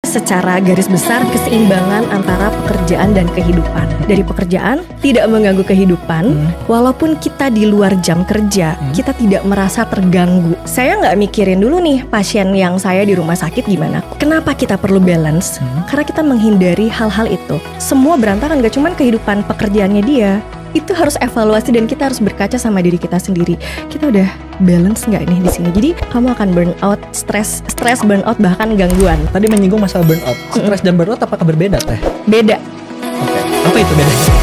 secara garis besar keseimbangan antara pekerjaan dan kehidupan. Dari pekerjaan tidak mengganggu kehidupan, walaupun kita di luar jam kerja, kita tidak merasa terganggu. Saya nggak mikirin dulu nih pasien yang saya di rumah sakit gimana. Kenapa kita perlu balance? Karena kita menghindari hal-hal itu. Semua berantakan, gak cuman kehidupan pekerjaannya dia. Itu harus evaluasi dan kita harus berkaca sama diri kita sendiri. Kita udah balance nggak nih di sini? Jadi kamu akan burn out, stres, burn out, bahkan gangguan. Tadi menyinggung masalah burn out. Stres dan burn out apakah berbeda, Teh? Beda. Oke. Apa itu bedanya?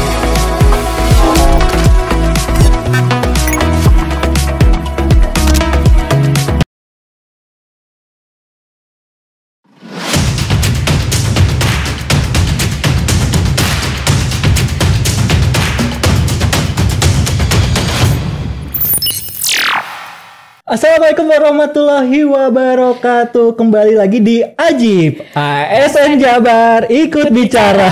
Assalamualaikum warahmatullahi wabarakatuh. Kembali lagi di Ajib ASN Jabar ikut bicara.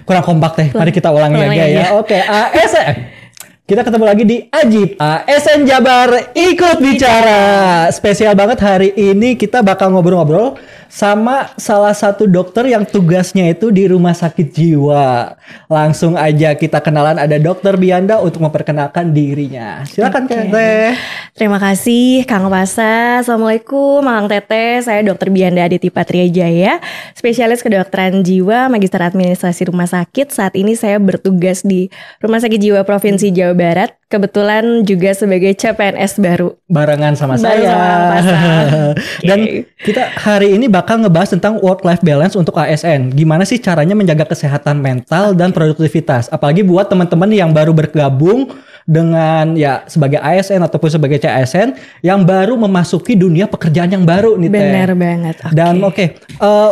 Kurang kompak Teh. Mari kita ulangi lagi ya. Oke, ASN. Kita ketemu lagi di Ajib ASN Jabar ikut bicara. Spesial banget hari ini kita bakal ngobrol-ngobrol sama salah satu dokter yang tugasnya itu di rumah sakit jiwa. Langsung aja kita kenalan, ada Dokter Bianda untuk memperkenalkan dirinya. Silakan Teh. Terima kasih Kang Pasa. Assalamualaikum Kang Teteh. Saya Dokter Bianda Aditi Patria Jaya, spesialis kedokteran jiwa, Magister Administrasi Rumah Sakit. Saat ini saya bertugas di Rumah Sakit Jiwa Provinsi Jawa Barat. Kebetulan juga sebagai CPNS baru. Barengan sama saya. Dan kita hari ini bakal ngebahas tentang work-life balance untuk ASN. Gimana sih caranya menjaga kesehatan mental dan produktivitas. Apalagi buat teman-teman yang baru bergabung dengan ya sebagai ASN ataupun sebagai CASN yang baru memasuki dunia pekerjaan yang baru nih Teh. Benar banget. Dan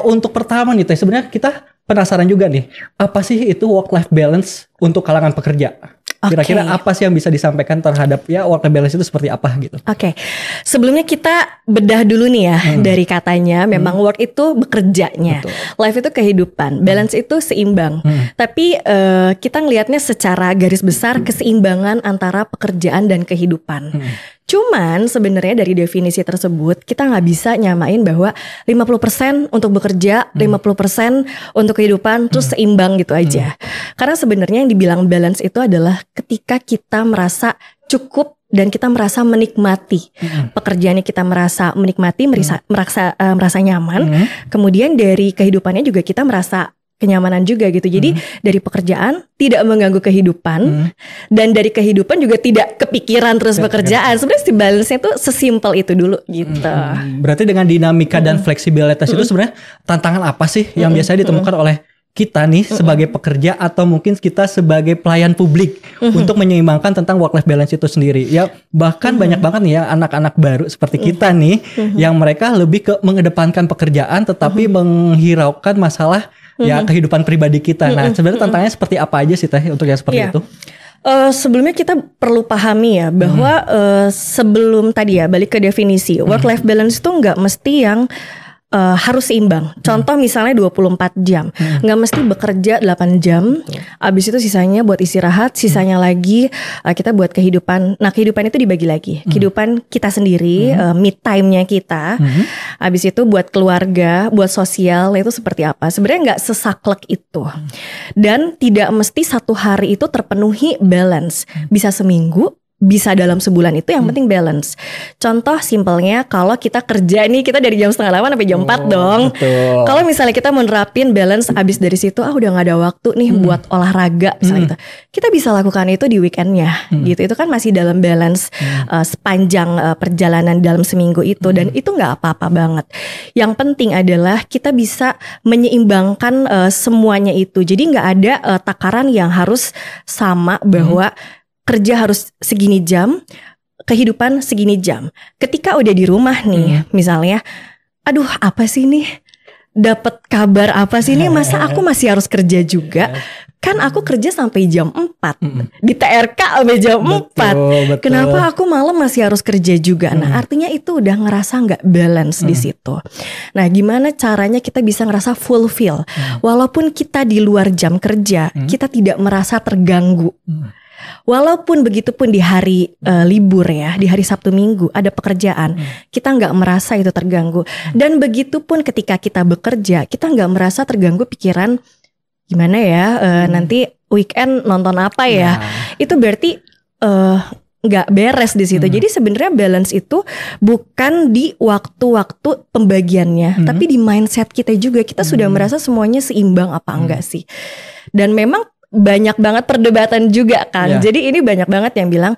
untuk pertama nih Teh, sebenarnya kita penasaran juga nih, apa sih itu work-life balance untuk kalangan pekerja? Kira-kira apa sih yang bisa disampaikan terhadap ya work-life balance itu seperti apa gitu? Sebelumnya kita bedah dulu nih ya dari katanya. Memang work itu bekerjanya, betul. Life itu kehidupan, balance itu seimbang. Tapi kita ngelihatnya secara garis besar keseimbangan antara pekerjaan dan kehidupan. Cuman sebenarnya dari definisi tersebut kita nggak bisa nyamain bahwa 50% untuk bekerja, 50% untuk kehidupan, terus seimbang gitu aja. Karena sebenarnya yang dibilang balance itu adalah ketika kita merasa cukup dan kita merasa menikmati pekerjaannya, kita merasa menikmati, merasa nyaman. Kemudian dari kehidupannya juga kita merasa kenyamanan juga gitu. Jadi dari pekerjaan tidak mengganggu kehidupan, dan dari kehidupan juga tidak kepikiran terus pekerjaan. Sebenarnya si balance-nya tuh sesimpel itu dulu gitu. Berarti dengan dinamika dan fleksibilitas itu sebenarnya tantangan apa sih yang biasanya ditemukan oleh kita nih sebagai pekerja atau mungkin kita sebagai pelayan publik untuk menyeimbangkan tentang work-life balance itu sendiri. Ya bahkan banyak banget nih ya anak-anak baru seperti kita nih yang mereka lebih ke mengedepankan pekerjaan tetapi menghiraukan masalah ya kehidupan pribadi kita. Nah sebenarnya tantangannya seperti apa aja sih Teh untuk yang seperti itu? Sebelumnya kita perlu pahami ya bahwa sebelum tadi ya balik ke definisi work-life balance itu nggak mesti yang harus seimbang. Contoh misalnya 24 jam. Nggak mesti bekerja 8 jam. Abis itu sisanya buat istirahat. Sisanya lagi kita buat kehidupan. Nah kehidupan itu dibagi lagi. Kehidupan kita sendiri, me time-nya kita. Abis itu buat keluarga, buat sosial. Itu seperti apa? Sebenarnya nggak sesaklek itu. Dan tidak mesti satu hari itu terpenuhi balance. Bisa seminggu, bisa dalam sebulan, itu yang penting balance. Contoh simpelnya kalau kita kerja nih, kita dari jam 7:30 sampai jam 4 dong. Kalau misalnya kita menerapin balance, abis dari situ udah gak ada waktu nih buat olahraga misalnya gitu. Kita bisa lakukan itu di weekendnya gitu. Itu kan masih dalam balance sepanjang perjalanan dalam seminggu itu. Dan itu gak apa-apa banget. Yang penting adalah kita bisa menyeimbangkan semuanya itu. Jadi gak ada takaran yang harus sama bahwa kerja harus segini jam, kehidupan segini jam. Ketika udah di rumah nih, misalnya, aduh apa sih nih? Dapat kabar apa sih nih? Masa aku masih harus kerja juga? Kan aku kerja sampai jam 4. Di TRK sampai jam 4. Betul. Kenapa aku malam masih harus kerja juga? Nah, artinya itu udah ngerasa nggak balance di situ. Nah, gimana caranya kita bisa ngerasa fulfill? Walaupun kita di luar jam kerja, kita tidak merasa terganggu. Walaupun begitupun di hari libur ya, di hari Sabtu Minggu ada pekerjaan, kita nggak merasa itu terganggu. Dan begitupun ketika kita bekerja, kita nggak merasa terganggu pikiran gimana ya nanti weekend nonton apa ya. Itu berarti nggak beres di situ. Jadi sebenarnya balance itu bukan di waktu-waktu pembagiannya, tapi di mindset kita juga. Kita sudah merasa semuanya seimbang apa enggak sih? Dan memang banyak banget perdebatan juga kan. Jadi ini banyak banget yang bilang,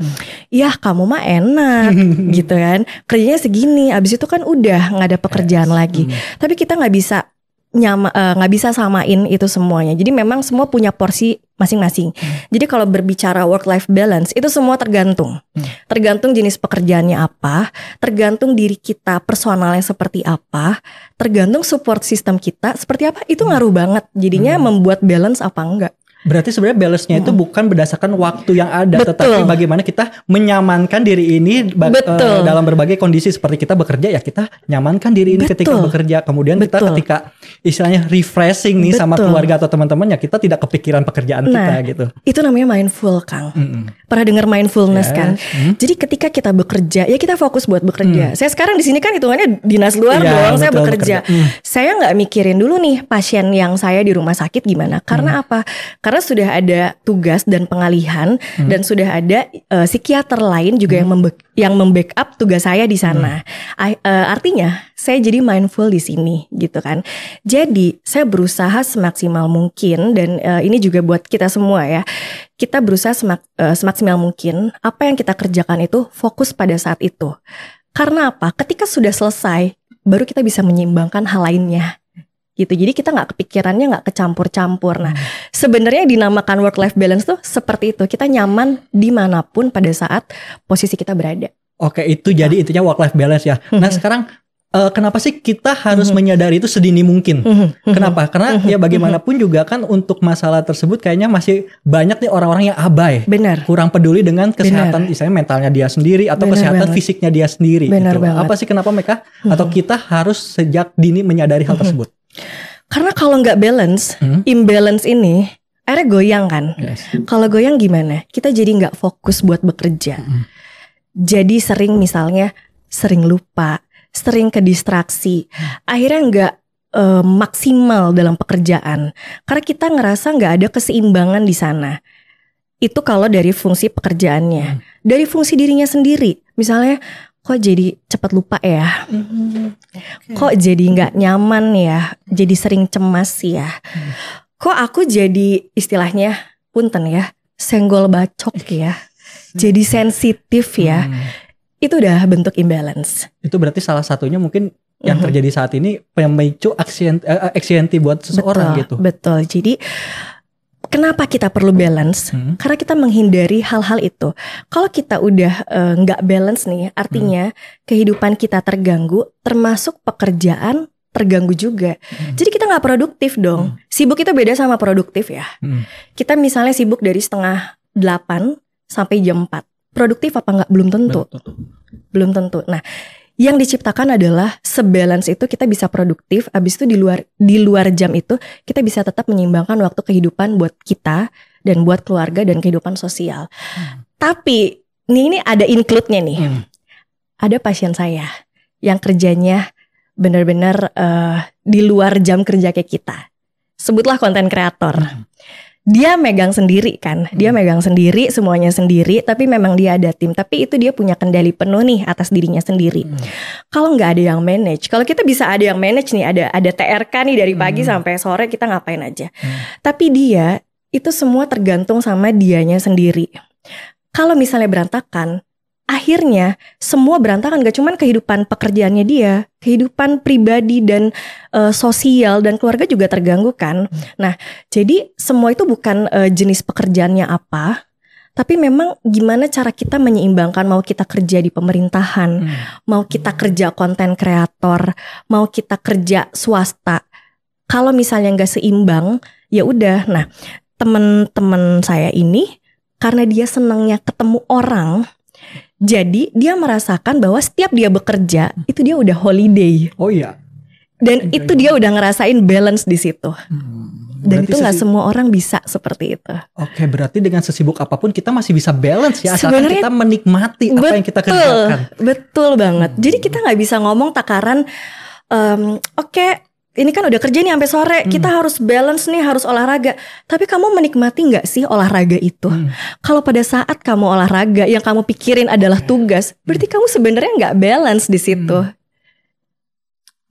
"Ya kamu mah enak," gitu kan. Kerjanya segini, abis itu kan udah nggak ada pekerjaan lagi. Tapi kita nggak bisa samain itu semuanya. Jadi memang semua punya porsi masing-masing. Jadi kalau berbicara work-life balance itu semua tergantung. Tergantung jenis pekerjaannya apa, tergantung diri kita personalnya seperti apa, tergantung support system kita seperti apa. Itu ngaruh banget. Jadinya membuat balance apa enggak. Berarti sebenarnya balance-nya itu bukan berdasarkan waktu yang ada, tetapi bagaimana kita menyamankan diri ini dalam berbagai kondisi. Seperti kita bekerja ya kita nyamankan diri ini ketika bekerja. Kemudian kita ketika istilahnya refreshing nih sama keluarga atau teman-teman ya kita tidak kepikiran pekerjaan kita gitu. Itu namanya mindful, Kang. Pernah dengar mindfulness kan? Jadi ketika kita bekerja ya kita fokus buat bekerja. Saya sekarang di sini kan hitungannya dinas luar dong, saya bekerja. Saya nggak mikirin dulu nih pasien yang saya di rumah sakit gimana. Karena apa? Karena sudah ada tugas dan pengalihan dan sudah ada psikiater lain juga yang membackup tugas saya di sana. Artinya saya jadi mindful di sini gitu kan. Jadi saya berusaha semaksimal mungkin dan ini juga buat kita semua ya. Kita berusaha semaksimal mungkin apa yang kita kerjakan itu fokus pada saat itu. Karena apa? Ketika sudah selesai baru kita bisa menyeimbangkan hal lainnya. Gitu. Jadi kita nggak kepikirannya nggak kecampur-campur. Nah, sebenarnya dinamakan work-life balance tuh seperti itu. Kita nyaman dimanapun pada saat posisi kita berada. Oke, itu jadi intinya work-life balance ya. Nah, sekarang kenapa sih kita harus menyadari itu sedini mungkin? Kenapa? Karena ya bagaimanapun juga kan untuk masalah tersebut kayaknya masih banyak nih orang-orang yang abai. Benar. Kurang peduli dengan kesehatan misalnya mentalnya dia sendiri atau kesehatan fisiknya dia sendiri. Benar gitu. banget. Apa sih kenapa mereka atau kita harus sejak dini menyadari hal tersebut? Karena kalau nggak balance, imbalance ini akhirnya goyang kan. Kalau goyang gimana? Kita jadi nggak fokus buat bekerja. Jadi misalnya sering lupa, sering ke distraksi. Akhirnya nggak maksimal dalam pekerjaan. Karena kita ngerasa nggak ada keseimbangan di sana. Itu kalau dari fungsi pekerjaannya. Dari fungsi dirinya sendiri. Misalnya, kok jadi cepat lupa ya? Kok jadi nggak nyaman ya? Jadi sering cemas ya? Kok aku jadi istilahnya punten ya, senggol bacok ya? Jadi sensitif ya? Itu udah bentuk imbalance. Itu berarti salah satunya mungkin yang terjadi saat ini pemicu anxiety buat seseorang gitu. Betul. Jadi kenapa kita perlu balance? Karena kita menghindari hal-hal itu. Kalau kita udah nggak balance nih, artinya kehidupan kita terganggu, termasuk pekerjaan terganggu juga. Jadi kita nggak produktif dong. Sibuk itu beda sama produktif ya. Kita misalnya sibuk dari 7:30 sampai jam 4. Produktif apa nggak? Belum tentu. Belum tentu. Nah, yang diciptakan adalah sebalance itu kita bisa produktif, abis itu di luar jam itu kita bisa tetap menyeimbangkan waktu kehidupan buat kita dan buat keluarga dan kehidupan sosial. Tapi ini ada include-nya nih. Ada pasien saya yang kerjanya benar-benar di luar jam kerja kayak kita. Sebutlah konten kreator. Dia megang sendiri kan, dia megang sendiri, semuanya sendiri, tapi memang dia ada tim. Tapi itu dia punya kendali penuh nih atas dirinya sendiri. Kalau nggak ada yang manage, kalau kita bisa ada yang manage nih, ada TRK nih dari pagi sampai sore kita ngapain aja. Tapi dia, itu semua tergantung sama dianya sendiri. Kalau misalnya berantakan, akhirnya semua berantakan. Gak cuman kehidupan pekerjaannya dia, kehidupan pribadi dan sosial dan keluarga juga terganggu kan. Nah, jadi semua itu bukan jenis pekerjaannya apa, tapi memang gimana cara kita menyeimbangkan. Mau kita kerja di pemerintahan, mau kita kerja konten kreator, mau kita kerja swasta. Kalau misalnya gak seimbang, ya udah. Nah, teman-teman saya ini karena dia senangnya ketemu orang, jadi dia merasakan bahwa setiap dia bekerja itu dia udah holiday. Oh iya. Dan itu dia udah ngerasain balance di situ. Dan itu nggak semua orang bisa seperti itu. Oke, berarti dengan sesibuk apapun kita masih bisa balance ya, asalkan kita menikmati apa yang kita kerjakan. Betul banget. Jadi kita nggak bisa ngomong takaran, oke, ini kan udah kerja nih sampai sore, kita harus balance nih, harus olahraga. Tapi kamu menikmati nggak sih olahraga itu? Kalau pada saat kamu olahraga yang kamu pikirin adalah tugas, berarti kamu sebenarnya nggak balance di situ.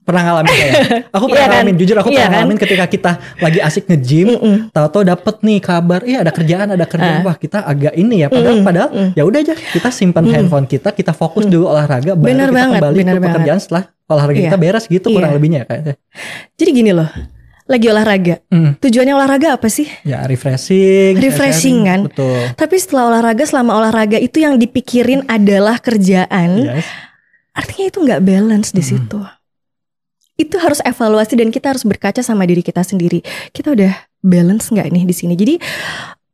Pernah ngalamin ya? Aku pernah ngalamin, jujur aku pernah ngalamin ketika kita lagi asik nge-gym, tahu-tahu dapet nih kabar, ada kerjaan, wah kita agak ini ya, padahal ya udah aja, kita simpan handphone kita fokus dulu olahraga, baru kita kembali ke pekerjaan setelah olahraga kita beres gitu, kurang lebihnya kayaknya. Jadi gini loh, lagi olahraga, tujuannya olahraga apa sih? Ya refreshing kan. Betul. Tapi setelah olahraga, selama olahraga itu yang dipikirin adalah kerjaan, artinya itu nggak balance di situ. Itu harus evaluasi dan kita harus berkaca sama diri kita sendiri. Kita udah balance nggak nih di sini? Jadi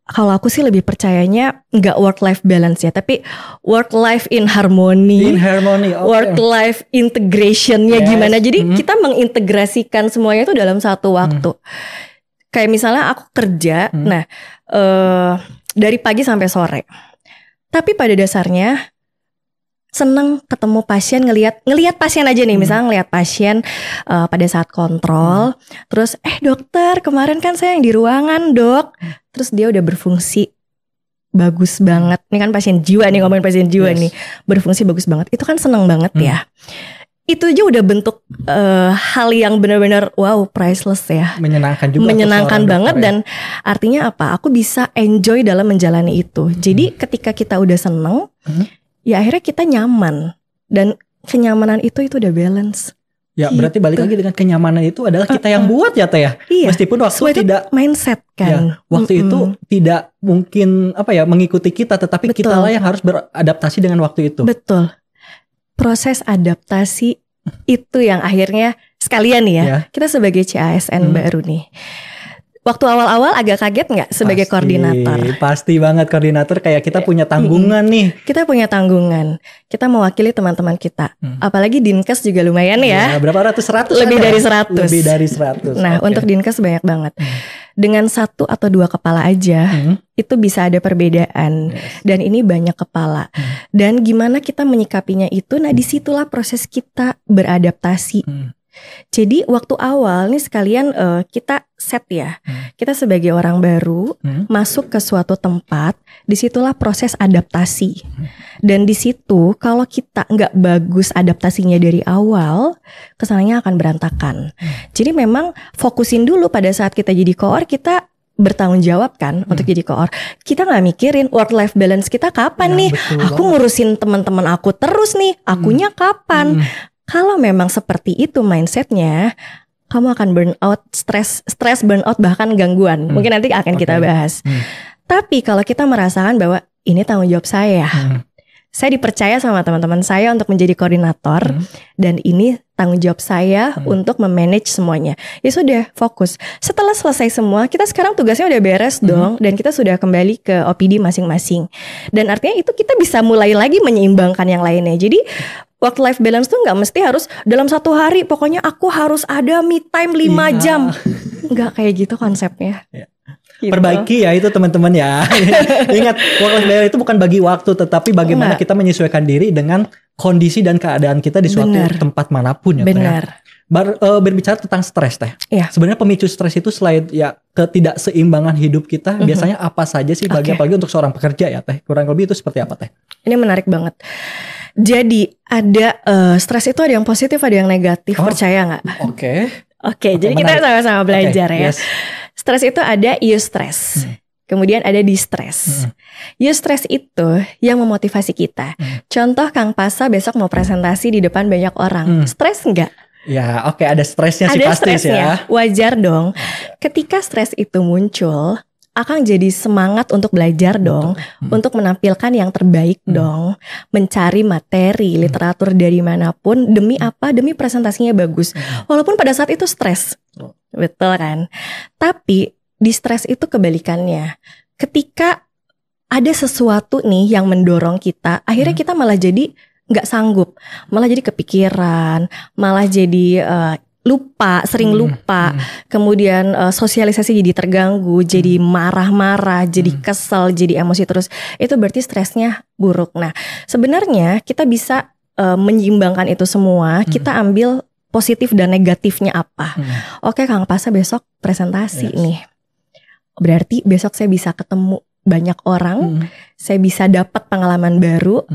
kalau aku sih lebih percayanya nggak work life balance ya, tapi work life in harmony. Work life integrationnya gimana? Jadi kita mengintegrasikan semuanya itu dalam satu waktu. Kayak misalnya aku kerja, dari pagi sampai sore. Tapi pada dasarnya seneng ketemu pasien, ngelihat pasien aja nih, misalnya ngelihat pasien pada saat kontrol, terus dokter kemarin kan saya yang di ruangan dok, terus dia udah berfungsi bagus banget, ini kan pasien jiwa nih, ngomongin pasien jiwa nih, berfungsi bagus banget, itu kan seneng banget ya. Itu aja udah bentuk hal yang benar-benar wow, priceless ya, menyenangkan banget ya. Dan artinya apa? Aku bisa enjoy dalam menjalani itu. Jadi ketika kita udah seneng, ya akhirnya kita nyaman, dan kenyamanan itu udah balance. Ya gitu. Berarti balik lagi dengan kenyamanan itu adalah kita yang buat ya Teh ya. Iya. Meskipun waktu tidak mindset kan. Ya, waktu itu tidak mungkin mengikuti kita, tetapi kita lah yang harus beradaptasi dengan waktu itu. Betul. Proses adaptasi itu yang akhirnya sekalian nih ya. Kita sebagai CASN baru nih. Waktu awal-awal agak kaget gak sebagai koordinator? Pasti banget, koordinator kayak kita punya tanggungan nih. Kita punya tanggungan. Kita mewakili teman-teman kita. Apalagi Dinkes juga lumayan ya. Berapa ratus? Lebih dari 100. Lebih dari 100. Nah untuk Dinkes banyak banget. Dengan 1 atau 2 kepala aja itu bisa ada perbedaan. Dan ini banyak kepala. Dan gimana kita menyikapinya itu, nah disitulah proses kita beradaptasi. Jadi waktu awal nih sekalian kita set ya, kita sebagai orang baru masuk ke suatu tempat, disitulah proses adaptasi. Dan di situ kalau kita nggak bagus adaptasinya dari awal, kesannya akan berantakan. Jadi memang fokusin dulu pada saat kita jadi koor, kita bertanggung jawab kan untuk jadi koor. Kita nggak mikirin work life balance kita kapan nih. Aku ngurusin teman-teman aku terus nih, akunya kapan? Kalau memang seperti itu mindsetnya, kamu akan burn out, stres burnout, bahkan gangguan. Mungkin nanti akan kita bahas. Tapi kalau kita merasakan bahwa ini tanggung jawab saya, saya dipercaya sama teman-teman saya untuk menjadi koordinator, dan ini tanggung jawab saya untuk memanage semuanya. Ya sudah, fokus. Setelah selesai semua, kita sekarang tugasnya udah beres dong, dan kita sudah kembali ke OPD masing-masing. Dan artinya itu kita bisa mulai lagi menyeimbangkan yang lainnya. Jadi work life balance tuh gak mesti harus dalam satu hari pokoknya aku harus ada me time 5 jam. Gak kayak gitu konsepnya. Gitu. Perbaiki ya itu teman-teman ya. Ingat, work life balance itu bukan bagi waktu, tetapi bagaimana kita menyesuaikan diri dengan kondisi dan keadaan kita di suatu tempat manapun ya. Benar. Berbicara tentang stres Teh. Sebenarnya pemicu stres itu selain ya ketidakseimbangan hidup kita, biasanya apa saja sih apalagi untuk seorang pekerja ya Teh? Kurang lebih itu seperti apa Teh? Ini menarik banget. Jadi ada stres itu ada yang positif, ada yang negatif, percaya nggak? Oke, jadi kita sama-sama belajar ya. Stres itu ada eustress, kemudian ada distress. Eustress itu yang memotivasi kita. Contoh Kang Pasa besok mau presentasi di depan banyak orang, stres nggak? Ya, ada stresnya sih pasti ya. Wajar dong. Ketika stres itu muncul, Akang jadi semangat untuk belajar dong, untuk menampilkan yang terbaik dong, mencari materi, literatur dari manapun, demi apa? Demi presentasinya bagus. Walaupun pada saat itu stres, betul kan? Tapi di stres itu kebalikannya. Ketika ada sesuatu nih yang mendorong kita, akhirnya kita malah jadi nggak sanggup, malah jadi kepikiran, malah jadi sering lupa, kemudian sosialisasi jadi terganggu, jadi marah-marah, jadi kesel, jadi emosi terus, itu berarti stresnya buruk. Nah, sebenarnya kita bisa menyeimbangkan itu semua, kita ambil positif dan negatifnya apa. Oke, Kang Pasha besok presentasi nih, berarti besok saya bisa ketemu banyak orang, saya bisa dapat pengalaman baru,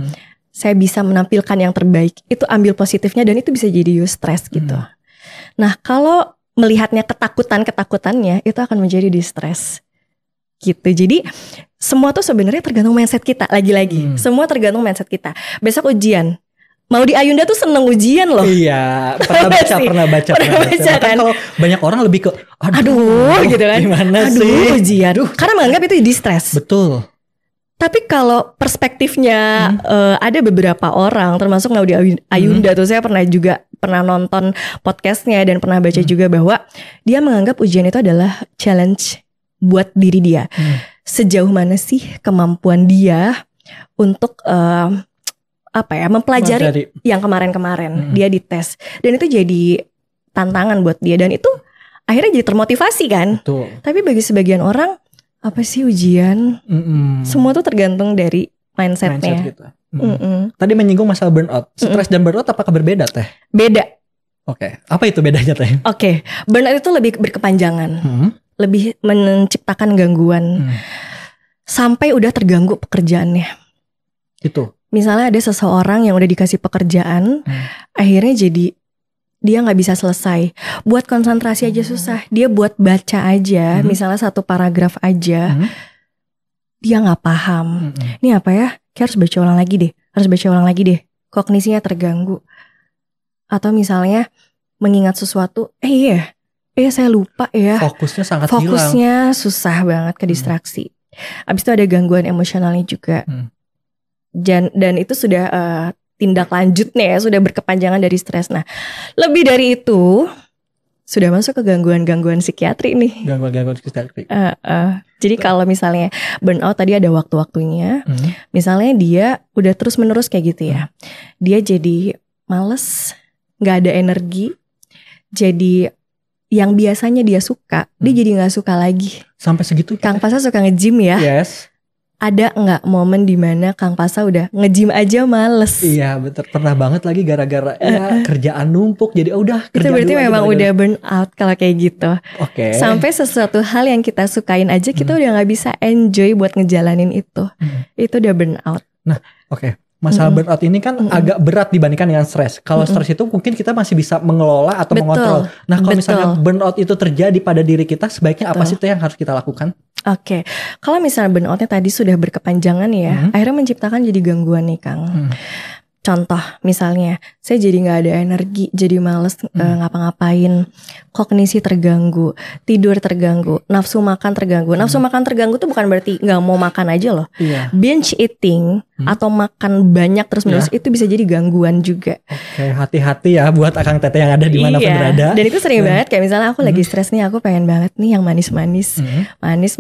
saya bisa menampilkan yang terbaik. Itu ambil positifnya dan itu bisa jadi stres gitu. Nah, kalau melihatnya ketakutannya itu akan menjadi distress gitu. Jadi semua tuh sebenarnya tergantung mindset kita. Lagi-lagi semua tergantung mindset kita. Besok ujian, mau di Ayunda tuh seneng ujian loh. Iya, pernah baca kan. Kalau banyak orang lebih ke aduh gitu kan. Gimana sih? Ujian. Karena menganggap itu distress. Betul. Tapi kalau perspektifnya ada beberapa orang, termasuk Naudi Ayunda tuh, saya pernah nonton podcastnya dan pernah baca juga bahwa dia menganggap ujian itu adalah challenge buat diri dia. Sejauh mana sih kemampuan dia untuk mempelajari yang kemarin-kemarin dia dites, dan itu jadi tantangan buat dia dan itu akhirnya jadi termotivasi kan. Betul. Tapi bagi sebagian orang, apa sih ujian? Semua tuh tergantung dari mindsetnya. Gitu. Tadi menyinggung masalah burnout. Stres dan burnout apakah berbeda, Teh? Beda. Oke. Apa itu bedanya, Teh? Oke. Burnout itu lebih berkepanjangan. Lebih menciptakan gangguan. Sampai udah terganggu pekerjaannya. Itu. Misalnya ada seseorang yang udah dikasih pekerjaan, akhirnya jadi dia gak bisa selesai. Buat konsentrasi aja susah. Dia buat baca aja, misalnya satu paragraf aja, dia gak paham. Ini apa ya? Kayak harus baca ulang lagi deh. Kognisinya terganggu. Atau misalnya mengingat sesuatu, iya saya lupa ya. Fokusnya sangat hilang. Fokusnya susah banget ke distraksi. Abis itu ada gangguan emosionalnya juga. Dan itu sudah tindak lanjutnya ya, sudah berkepanjangan dari stres. Nah, lebih dari itu sudah masuk ke gangguan-gangguan psikiatri nih. Gangguan-gangguan psikiatri. Jadi kalau misalnya burnout tadi ada waktu-waktunya. Misalnya dia udah terus-menerus kayak gitu ya. Dia jadi males, gak ada energi. Jadi yang biasanya dia suka, dia jadi gak suka lagi. Sampai segitu? Kang Pasha suka nge-gym ya? Yes. Ada nggak momen dimana Kang Pasha udah nge-gym aja males? Iya betul, pernah banget lagi gara-gara kerjaan numpuk, jadi udah itu berarti memang udah burn out kalau kayak gitu. Oke. Sampai sesuatu hal yang kita sukain aja kita udah nggak bisa enjoy buat ngejalanin itu. Itu udah burn out. Nah, oke. Masalah burnout ini kan agak berat dibandingkan dengan stres. Kalau stres itu mungkin kita masih bisa mengelola atau mengontrol. Nah, kalau misalnya burnout itu terjadi pada diri kita, sebaiknya apa sih yang harus kita lakukan? Oke, kalau misalnya burnoutnya tadi sudah berkepanjangan ya, akhirnya menciptakan jadi gangguan nih Kang. Contoh misalnya, saya jadi gak ada energi, jadi males ngapa-ngapain, kognisi terganggu, tidur terganggu, nafsu makan terganggu. Nafsu makan terganggu tuh bukan berarti gak mau makan aja loh. Binge eating atau makan banyak terus-menerus itu bisa jadi gangguan juga. Oke, hati-hati ya buat Akang Teteh yang ada di mana pun berada. Dan itu sering banget kayak misalnya aku lagi stres nih, aku pengen banget nih yang manis-manis. Manis,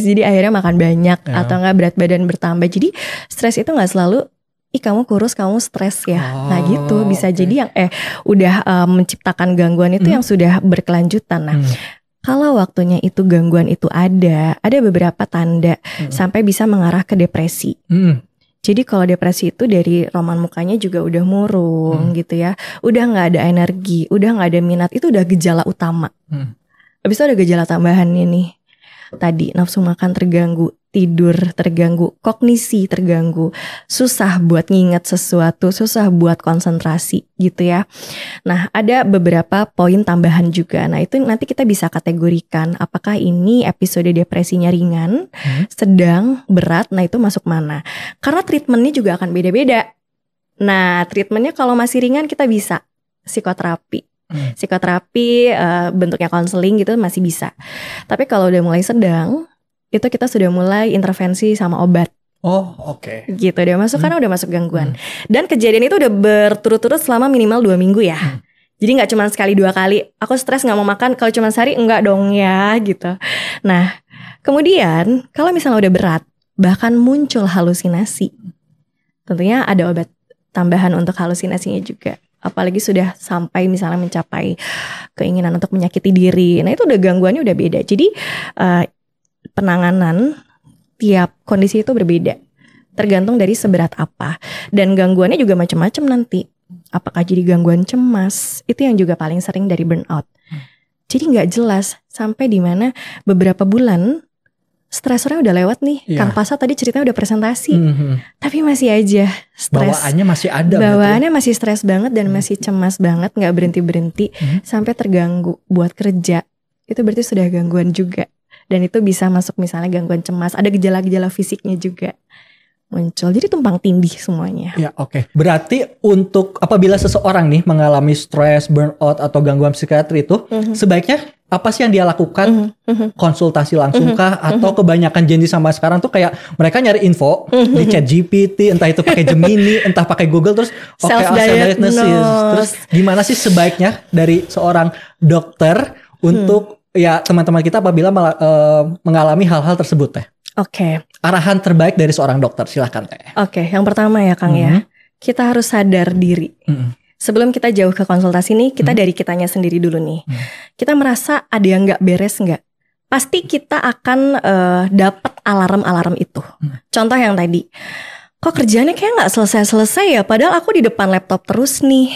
jadi akhirnya makan banyak atau enggak berat badan bertambah. Jadi stres itu gak selalu kamu kurus, kamu stres ya. Nah gitu, bisa jadi yang udah menciptakan gangguan itu yang sudah berkelanjutan. Nah, kalau waktunya itu gangguan itu ada beberapa tanda sampai bisa mengarah ke depresi. Jadi kalau depresi itu dari roman mukanya juga udah murung gitu ya. Udah gak ada energi, udah gak ada minat, itu udah gejala utama. Habis itu ada gejala tambahannya nih. Tadi nafsu makan terganggu, tidur terganggu, kognisi terganggu, susah buat nginget sesuatu, susah buat konsentrasi gitu ya. Nah ada beberapa poin tambahan juga. Nah itu nanti kita bisa kategorikan apakah ini episode depresinya ringan, sedang, berat. Nah itu masuk mana? Karena treatmentnya juga akan beda-beda. Nah treatmentnya kalau masih ringan kita bisa psikoterapi. Psikoterapi bentuknya konseling gitu masih bisa. Tapi kalau udah mulai sedang, itu kita sudah mulai intervensi sama obat. Oh oke. Gitu udah masuk karena udah masuk gangguan. Dan kejadian itu udah berturut-turut selama minimal 2 minggu ya. Jadi gak cuma sekali 2 kali. Aku stres gak mau makan, kalau cuma sehari enggak dong ya gitu. Nah kemudian kalau misalnya udah berat, bahkan muncul halusinasi, tentunya ada obat tambahan untuk halusinasinya juga. apalagi sudah sampai misalnya mencapai keinginan untuk menyakiti diri. Nah itu udah gangguannya udah beda. Jadi penanganan tiap kondisi itu berbeda, tergantung dari seberat apa. Dan gangguannya juga macam-macam nanti. Apakah jadi gangguan cemas, itu yang juga paling sering dari burnout. Jadi nggak jelas sampai di mana beberapa bulan stresornya udah lewat nih. Kang Pasa tadi ceritanya udah presentasi, tapi masih aja stres. Bawaannya masih ada. Bawaannya masih stres banget dan masih cemas banget, nggak berhenti sampai terganggu buat kerja. Itu berarti sudah gangguan juga. Dan itu bisa masuk misalnya gangguan cemas. Ada gejala-gejala fisiknya juga muncul. Jadi tumpang tindih semuanya. Ya, oke. Berarti untuk apabila seseorang nih mengalami stres, burnout atau gangguan psikiatri itu sebaiknya apa sih yang dia lakukan? Konsultasi langsung kah? Atau kebanyakan Gen Z sama sekarang tuh kayak mereka nyari info di ChatGPT, entah itu pakai Gemini, entah pakai Google, terus self-diagnosis. Terus gimana sih sebaiknya dari seorang dokter untuk ya teman-teman kita apabila mengalami hal-hal tersebut teh? Oke. Arahan terbaik dari seorang dokter, silahkan teh. Oke, yang pertama ya Kang ya, kita harus sadar diri. Sebelum kita jauh ke konsultasi nih, kita dari kitanya sendiri dulu nih. Kita merasa ada yang nggak beres nggak? Pasti kita akan dapat alarm-alarm itu. Contoh yang tadi, kok kerjaannya kayak nggak selesai-selesai ya? Padahal aku di depan laptop terus nih.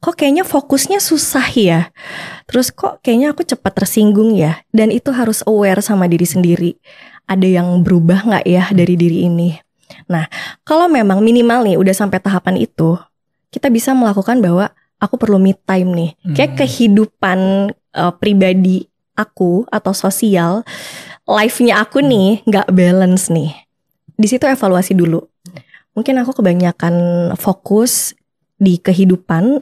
Kok kayaknya fokusnya susah ya? Terus kok kayaknya aku cepat tersinggung ya? Dan itu harus aware sama diri sendiri. Ada yang berubah gak ya dari diri ini? Nah, kalau memang minimal nih udah sampai tahapan itu, kita bisa melakukan bahwa aku perlu me time nih. Kayak kehidupan pribadi aku atau sosial, life-nya aku nih gak balance nih. Di situ evaluasi dulu. Mungkin aku kebanyakan fokus di kehidupan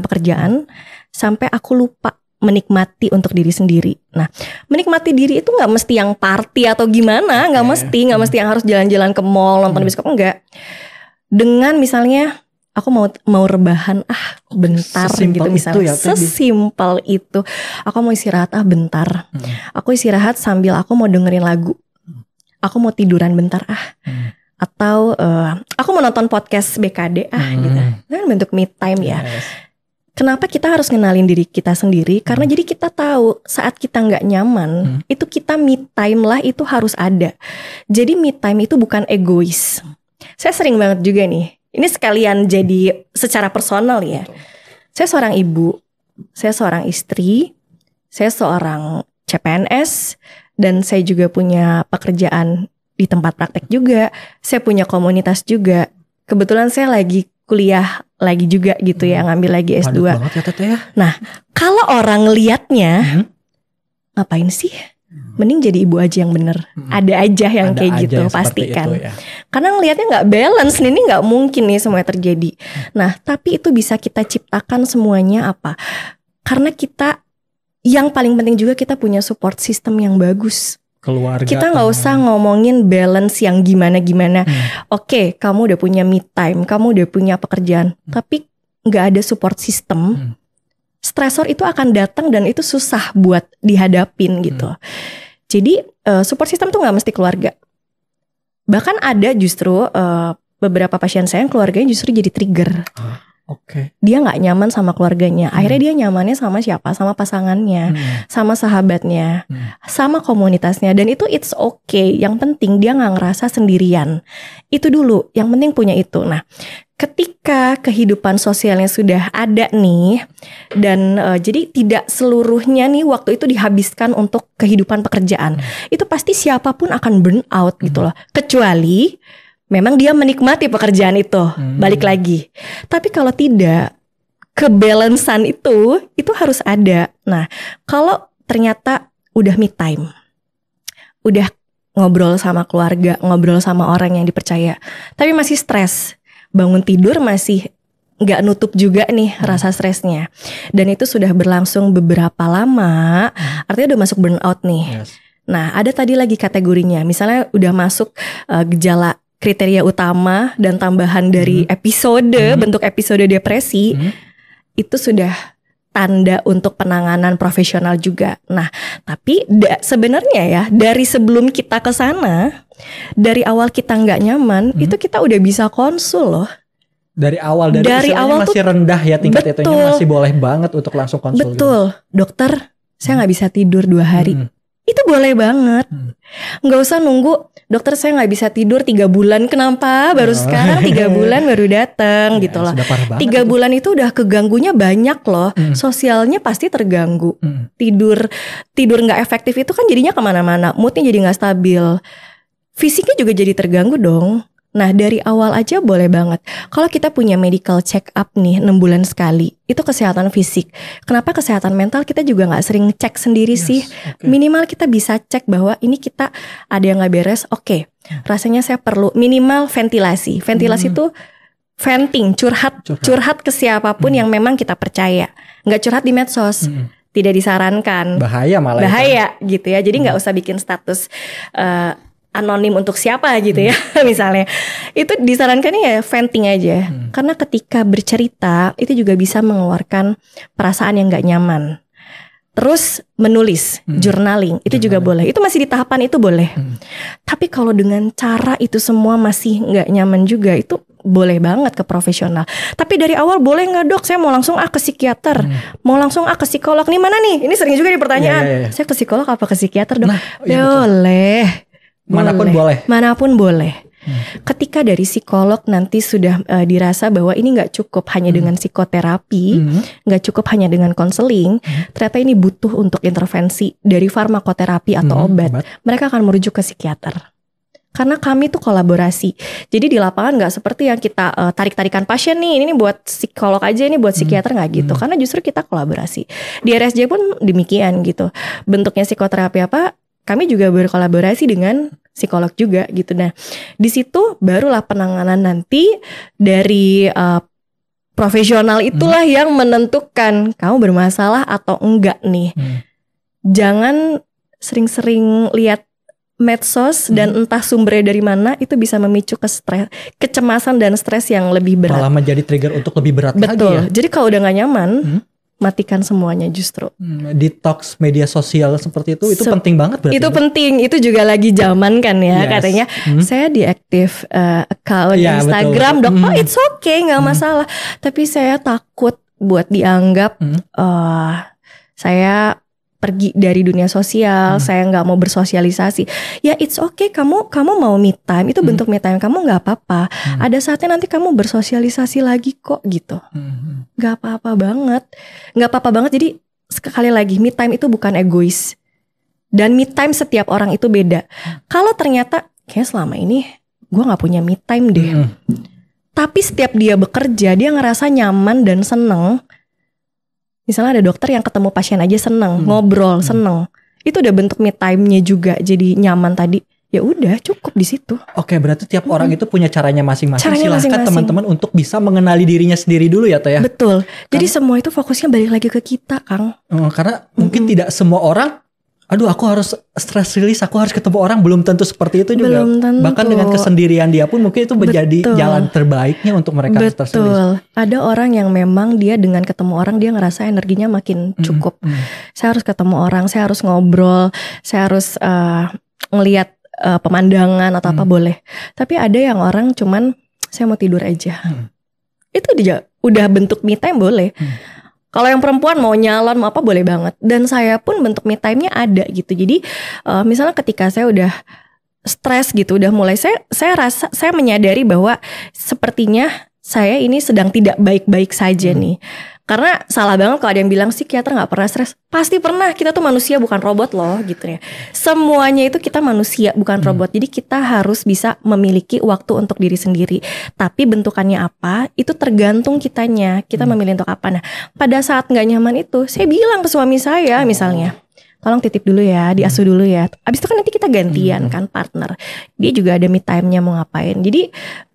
pekerjaan sampai aku lupa menikmati untuk diri sendiri. Nah, menikmati diri itu nggak mesti yang party atau gimana, nggak mesti yang harus jalan-jalan ke mall, nonton bioskop, enggak. Dengan misalnya aku mau rebahan, bentar gitu misalnya. Sesimpel itu. Aku mau istirahat, bentar. Aku istirahat sambil aku mau dengerin lagu. Aku mau tiduran bentar, Atau aku mau nonton podcast BKD, gitu. Kan bentuk me time ya. Kenapa kita harus ngenalin diri kita sendiri? Karena jadi kita tahu saat kita nggak nyaman, itu kita me time lah, itu harus ada. Jadi me time itu bukan egois. Saya sering banget juga nih, ini sekalian jadi secara personal ya. Saya seorang ibu, saya seorang istri, saya seorang CPNS, dan saya juga punya pekerjaan di tempat praktek juga. Saya punya komunitas juga. Kebetulan saya lagi kuliah lagi juga gitu ya, ngambil lagi S2. Banget ya, Teteh ya. Nah, kalau orang liatnya ngapain sih? Mending jadi ibu aja yang bener. Ada aja yang kayak gitu, pastikan. Ya. Karena ngelihatnya nggak balance, ini nggak mungkin nih semuanya terjadi. Nah, tapi itu bisa kita ciptakan semuanya apa? Karena kita, yang paling penting juga kita punya support system yang bagus. Keluarga. Kita nggak usah ngomongin balance yang gimana-gimana. Oke, kamu udah punya me time, kamu udah punya pekerjaan, tapi nggak ada support system. Stresor itu akan datang dan itu susah buat dihadapin gitu. Jadi support system tuh nggak mesti keluarga. Bahkan ada justru beberapa pasien saya yang keluarganya justru jadi trigger. Dia nggak nyaman sama keluarganya. Akhirnya dia nyamannya sama siapa? Sama pasangannya, sama sahabatnya, sama komunitasnya. Dan itu it's okay. Yang penting dia nggak ngerasa sendirian. Itu dulu. Yang penting punya itu. Nah, ketika kehidupan sosialnya sudah ada nih, dan jadi tidak seluruhnya nih waktu itu dihabiskan untuk kehidupan pekerjaan. Itu pasti siapapun akan burn out gitu loh. Kecuali memang dia menikmati pekerjaan itu, balik lagi. Tapi kalau tidak, kebalansan itu harus ada. Nah, kalau ternyata udah me time, udah ngobrol sama keluarga, ngobrol sama orang yang dipercaya, tapi masih stres, bangun tidur masih nggak nutup juga nih rasa stresnya, dan itu sudah berlangsung beberapa lama, artinya udah masuk burnout nih. Nah, ada tadi lagi kategorinya, misalnya udah masuk gejala kriteria utama dan tambahan dari episode, bentuk episode depresi, itu sudah tanda untuk penanganan profesional juga. Nah, tapi sebenarnya ya, dari sebelum kita ke sana, dari awal kita nggak nyaman, itu kita udah bisa konsul loh. Dari awal awal masih tuh, rendah ya tingkat itunya, masih boleh banget untuk langsung konsul. Betul, dokter, saya nggak bisa tidur 2 hari. Itu boleh banget. Nggak usah nunggu, dokter saya nggak bisa tidur 3 bulan. Kenapa? Baru sekarang 3 bulan baru datang gitu loh. 3 bulan itu udah keganggunya banyak loh. Sosialnya pasti terganggu. Tidur nggak efektif itu kan jadinya kemana-mana. Moodnya jadi nggak stabil. Fisiknya juga jadi terganggu dong. Nah dari awal aja boleh banget. Kalau kita punya medical check up nih 6 bulan sekali, itu kesehatan fisik. Kenapa kesehatan mental kita juga gak sering cek sendiri sih? Minimal kita bisa cek bahwa ini kita ada yang gak beres. Oke, rasanya saya perlu minimal ventilasi. Ventilasi itu venting, curhat ke siapapun yang memang kita percaya. Gak curhat di medsos. Tidak disarankan. Bahaya malah. Bahaya gitu ya. Jadi gak usah bikin status anonim untuk siapa gitu ya misalnya. Itu disarankannya ya venting aja. Karena ketika bercerita itu juga bisa mengeluarkan perasaan yang gak nyaman. Terus menulis, journaling itu juga boleh. Itu masih di tahapan itu boleh. Tapi kalau dengan cara itu semua masih gak nyaman juga, itu boleh banget ke profesional. Tapi dari awal boleh gak dok, saya mau langsung ke psikiater, mau langsung ke psikolog. Nih mana nih? Ini sering juga di pertanyaan. Saya ke psikolog apa ke psikiater dok? Boleh. Manapun boleh. Ketika dari psikolog nanti sudah dirasa bahwa ini nggak cukup hanya dengan psikoterapi, nggak cukup hanya dengan konseling, ternyata ini butuh untuk intervensi dari farmakoterapi atau obat. Mereka akan merujuk ke psikiater. Karena kami tuh kolaborasi. Jadi di lapangan nggak seperti yang kita tarik-tarikan pasien nih, ini buat psikolog aja, ini buat psikiater, nggak gitu. Karena justru kita kolaborasi. Di RSJ pun demikian gitu. Bentuknya psikoterapi apa? Kami juga berkolaborasi dengan psikolog juga gitu. Nah, di situ barulah penanganan nanti dari profesional itulah yang menentukan kamu bermasalah atau enggak nih. Jangan sering-sering lihat medsos dan entah sumbernya dari mana, itu bisa memicu kecemasan dan stres yang lebih berat. Malah menjadi trigger untuk lebih berat lagi ya. Betul. Jadi kalau udah gak nyaman, matikan semuanya justru. Detox media sosial seperti itu penting banget berarti. Itu penting, itu juga lagi zaman kan ya, katanya. Saya diaktif account Instagram, dok. Oh, it's okay, nggak masalah. Tapi saya takut buat dianggap saya pergi dari dunia sosial, saya nggak mau bersosialisasi. Ya it's okay, kamu mau me time, itu bentuk me time kamu, nggak apa-apa. Ada saatnya nanti kamu bersosialisasi lagi kok gitu. Nggak apa-apa banget, Jadi sekali lagi me time itu bukan egois. Dan me time setiap orang itu beda. Kalau ternyata kayak selama ini gue nggak punya me time deh, tapi setiap dia bekerja dia ngerasa nyaman dan seneng. Misalnya ada dokter yang ketemu pasien aja seneng, ngobrol seneng, itu udah bentuk me time-nya juga jadi nyaman tadi. Ya udah cukup di situ. Oke, berarti tiap orang itu punya caranya masing-masing. Silahkan teman-teman untuk bisa mengenali dirinya sendiri dulu ya Teh ya. Betul. Jadi semua itu fokusnya balik lagi ke kita, Kang. Karena mungkin tidak semua orang, aduh aku harus stress release, aku harus ketemu orang, belum tentu seperti itu juga. Belum tentu. Bahkan dengan kesendirian dia pun mungkin itu menjadi jalan terbaiknya untuk mereka stress release. Betul. Ada orang yang memang dia dengan ketemu orang dia ngerasa energinya makin cukup. Saya harus ketemu orang, saya harus ngobrol, saya harus ngelihat pemandangan atau apa boleh. Tapi ada yang orang cuman saya mau tidur aja. Itu udah bentuk me time boleh. Kalau yang perempuan mau nyalon mau apa boleh banget. Dan saya pun bentuk me time-nya ada gitu. Jadi misalnya ketika saya udah stres gitu, udah mulai saya rasa saya menyadari bahwa sepertinya saya ini sedang tidak baik-baik saja nih. Karena salah banget kalau ada yang bilang psikiater gak pernah stres. Pasti pernah, kita tuh manusia bukan robot loh gitu ya. Semuanya itu kita manusia bukan robot. Jadi kita harus bisa memiliki waktu untuk diri sendiri. Tapi bentukannya apa, itu tergantung kitanya. Kita memilih untuk apa. Nah pada saat gak nyaman itu, saya bilang ke suami saya misalnya, tolong titip dulu ya, diasuh dulu ya. Abis itu kan nanti kita gantian kan partner. Dia juga ada me time-nya mau ngapain. Jadi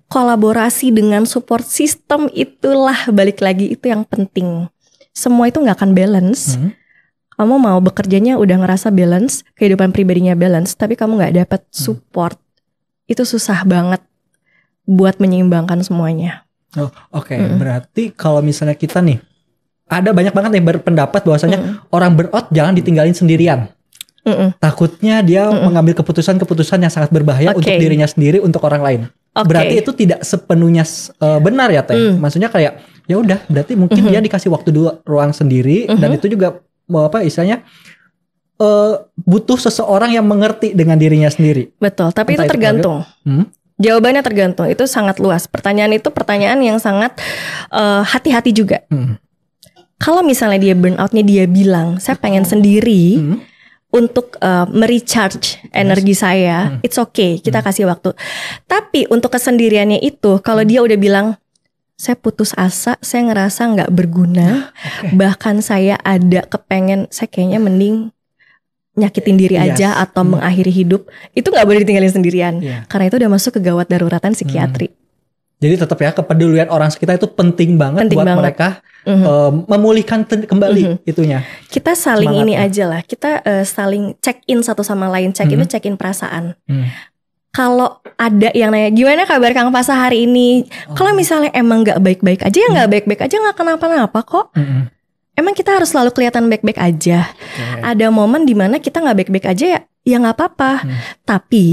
kolaborasi dengan support system itulah balik lagi itu yang penting. Semua itu gak akan balance. Kamu mau bekerjanya udah ngerasa balance, kehidupan pribadinya balance, tapi kamu gak dapet support. Itu susah banget buat menyeimbangkan semuanya. Oke. Berarti kalau misalnya kita nih, ada banyak banget nih berpendapat bahwasanya orang burnout jangan ditinggalin sendirian. Takutnya dia mengambil keputusan-keputusan yang sangat berbahaya untuk dirinya sendiri, untuk orang lain. berarti itu tidak sepenuhnya benar ya Teh. Maksudnya kayak ya udah berarti mungkin dia dikasih waktu ruang sendiri dan itu juga istilahnya butuh seseorang yang mengerti dengan dirinya sendiri. Betul, tapi Entah itu tergantung. Jawabannya tergantung, itu sangat luas. Pertanyaan itu pertanyaan yang sangat hati-hati juga. Kalau misalnya dia burnoutnya dia bilang, saya pengen sendiri untuk merecharge energi saya, it's okay, kita kasih waktu. Tapi untuk kesendiriannya itu, kalau dia udah bilang, saya putus asa, saya ngerasa nggak berguna, bahkan saya ada kepengen, saya kayaknya mending nyakitin diri aja atau mengakhiri hidup, itu nggak boleh ditinggalin sendirian, karena itu udah masuk ke gawat daruratan psikiatri. Jadi tetap ya kepedulian orang sekitar itu penting banget buat mereka memulihkan kembali itunya. Kita saling ini aja lah, kita saling check in satu sama lain, check in itu check in perasaan. Kalau ada yang nanya gimana kabar Kang Pasa hari ini, kalau misalnya emang nggak baik-baik aja ya nggak baik-baik aja, nggak kenapa-napa kok. Emang kita harus selalu kelihatan baik-baik aja. Ada momen dimana kita nggak baik-baik aja ya nggak apa-apa. Tapi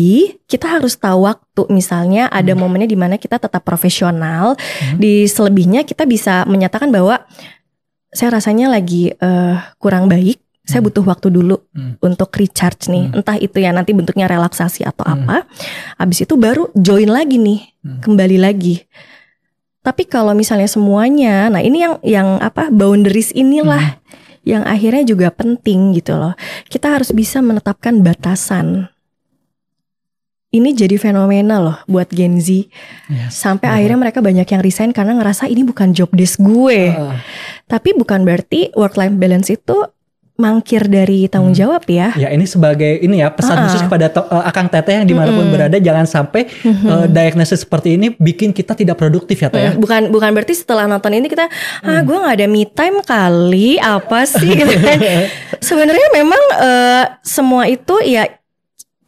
kita harus tahu waktu. Misalnya ada momennya dimana kita tetap profesional. Di selebihnya kita bisa menyatakan bahwa saya rasanya lagi kurang baik. Saya butuh waktu dulu untuk recharge nih. Entah itu ya nanti bentuknya relaksasi atau apa. Habis itu baru join lagi nih, kembali lagi. Tapi kalau misalnya semuanya, nah ini yang boundaries inilah yang akhirnya juga penting gitu loh. Kita harus bisa menetapkan batasan. Ini jadi fenomena loh buat Gen Z. Sampai akhirnya mereka banyak yang resign karena ngerasa ini bukan job desk gue. Tapi bukan berarti work life balance itu mangkir dari tanggung jawab ya. Ya ini sebagai ini ya pesan khusus kepada Akang Teteh yang dimanapun berada, jangan sampai diagnosis seperti ini bikin kita tidak produktif ya Teh ya. Bukan berarti setelah nonton ini kita gue nggak ada me time kali apa sih gitu kan. Sebenarnya memang semua itu ya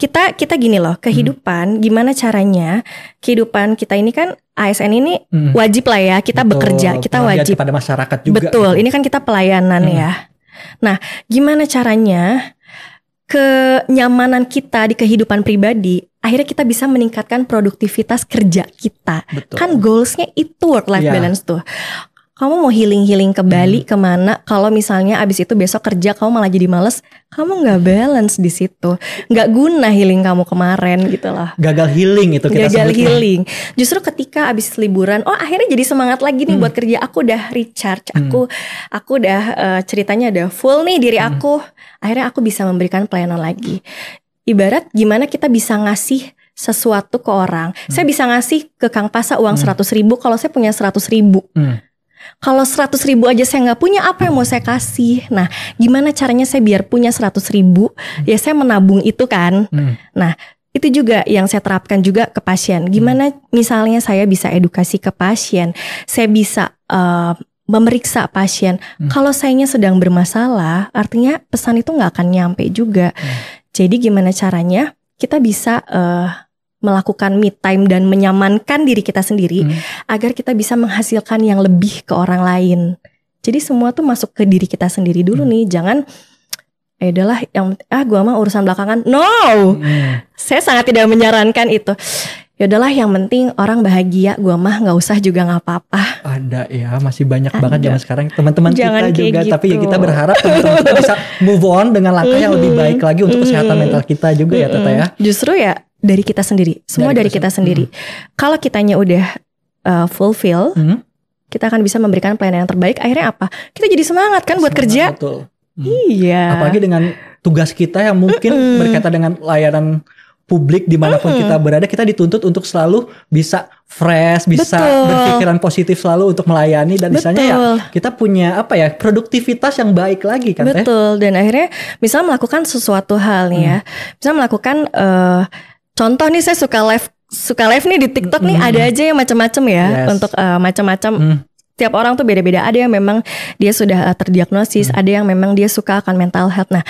kita gini loh, kehidupan gimana caranya kehidupan kita ini kan ASN ini wajib lah ya kita bekerja, kita wajib kepada masyarakat juga. Betul, ini kan kita pelayanan ya. Nah, gimana caranya kenyamanan kita di kehidupan pribadi, akhirnya kita bisa meningkatkan produktivitas kerja kita. Betul. Kan goalsnya itu work life balance tuh. Kamu mau healing ke Bali kemana? Kalau misalnya abis itu besok kerja kamu malah jadi males, kamu nggak balance di situ, nggak guna healing kamu kemarin gitu loh. Gagal healing itu kita Gagal healing. Justru ketika abis liburan, akhirnya jadi semangat lagi nih buat kerja. Aku udah recharge, aku udah ceritanya udah full nih diri aku. Akhirnya aku bisa memberikan pelayanan lagi. Ibarat gimana kita bisa ngasih sesuatu ke orang. Saya bisa ngasih ke Kang Pasa uang 100.000 kalau saya punya 100.000. Kalau 100.000 aja saya nggak punya, apa yang mau saya kasih? Nah, gimana caranya saya biar punya 100.000? Ya saya menabung itu kan. Nah, itu juga yang saya terapkan juga ke pasien. Gimana misalnya saya bisa edukasi ke pasien, saya bisa memeriksa pasien. Kalau sayanya sedang bermasalah, artinya pesan itu nggak akan nyampe juga. Jadi gimana caranya kita bisa melakukan me time dan menyamankan diri kita sendiri agar kita bisa menghasilkan yang lebih ke orang lain. Jadi semua tuh masuk ke diri kita sendiri dulu nih. Jangan udahlah yang gua mah urusan belakangan. No. Saya sangat tidak menyarankan itu. Ya udahlah yang penting orang bahagia, gua mah nggak usah juga nggak apa-apa. Ada ya, masih banyak banget zaman sekarang teman-teman kita juga gitu. Tapi ya kita berharap teman-teman kita bisa move on dengan langkah yang lebih baik lagi untuk kesehatan mental kita juga ya Tete ya. Justru ya dari kita sendiri, semua dari kita sendiri. Kalau kitanya udah fulfill, kita akan bisa memberikan pelayanan yang terbaik. Akhirnya apa? Kita jadi semangat kan buat kerja. Betul. Iya. Apalagi dengan tugas kita yang mungkin berkaitan dengan layanan publik dimanapun kita berada, kita dituntut untuk selalu bisa fresh, bisa berpikiran positif selalu untuk melayani dan misalnya ya kita punya produktivitas yang baik lagi kan Teh. Betul. Dan akhirnya bisa melakukan sesuatu hal nih ya, bisa melakukan contoh nih saya suka live nih di TikTok nih ada aja yang macam-macam ya untuk macam-macam. Tiap orang tuh beda-beda. Ada yang memang dia sudah terdiagnosis, ada yang memang dia suka akan mental health. Nah,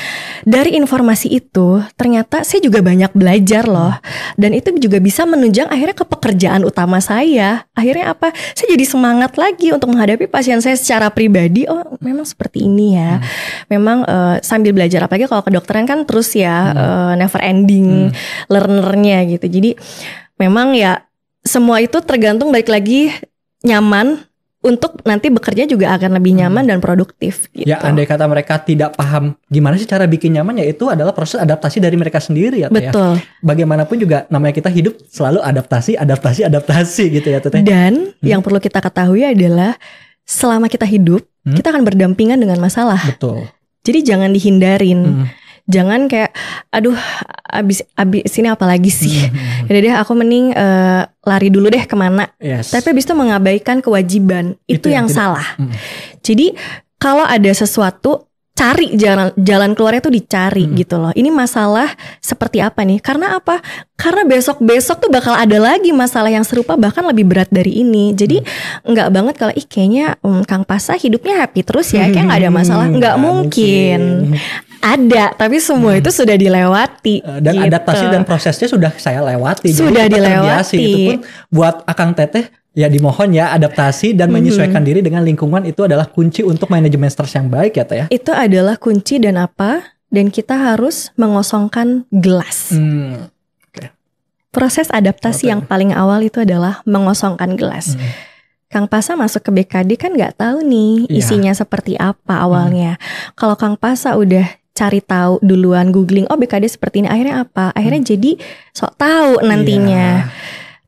dari informasi itu ternyata saya juga banyak belajar loh. Dan itu juga bisa menunjang akhirnya ke pekerjaan utama saya. Akhirnya apa? Saya jadi semangat lagi untuk menghadapi pasien saya secara pribadi. Oh, memang seperti ini ya. Memang sambil belajar, apalagi kalau kedokteran kan terus ya never ending learnernya gitu. Jadi memang ya semua itu tergantung balik lagi nyaman. Untuk nanti bekerja juga akan lebih nyaman dan produktif gitu. Ya andai kata mereka tidak paham gimana sih cara bikin nyaman, ya itu adalah proses adaptasi dari mereka sendiri ya Teh. Betul. Ya. Bagaimanapun juga namanya kita hidup selalu adaptasi gitu ya Teh. Dan yang perlu kita ketahui adalah selama kita hidup kita akan berdampingan dengan masalah. Betul. Jadi jangan dihindarin. Jangan kayak aduh abis ini apa lagi sih. Yaudah deh aku mending lari dulu deh kemana. Tapi abis itu mengabaikan kewajiban. Itu yang salah. Jadi kalau ada sesuatu cari jalan keluarnya tuh dicari gitu loh. Ini masalah seperti apa nih? Karena apa? Karena besok tuh bakal ada lagi masalah yang serupa bahkan lebih berat dari ini. Jadi nggak banget kalau kayaknya Kang Pasa hidupnya happy terus ya, kayak nggak ada masalah. Nggak mungkin. Ada, tapi semua itu sudah dilewati. Dan gitu. Adaptasi dan prosesnya sudah saya lewati. Sudah jadi dilewati. Itu pun buat Akang Teteh ya dimohon ya adaptasi dan menyesuaikan diri dengan lingkungan itu adalah kunci untuk manajemen stres yang baik ya Teh ya. Itu adalah kunci dan apa? Dan kita harus mengosongkan gelas. Proses adaptasi yang paling awal itu adalah mengosongkan gelas. Kang Pasa masuk ke BKD kan nggak tahu nih isinya seperti apa awalnya. Kalau Kang Pasa udah cari tahu duluan, googling, oh BKD seperti ini, akhirnya apa? Akhirnya jadi sok tahu nantinya.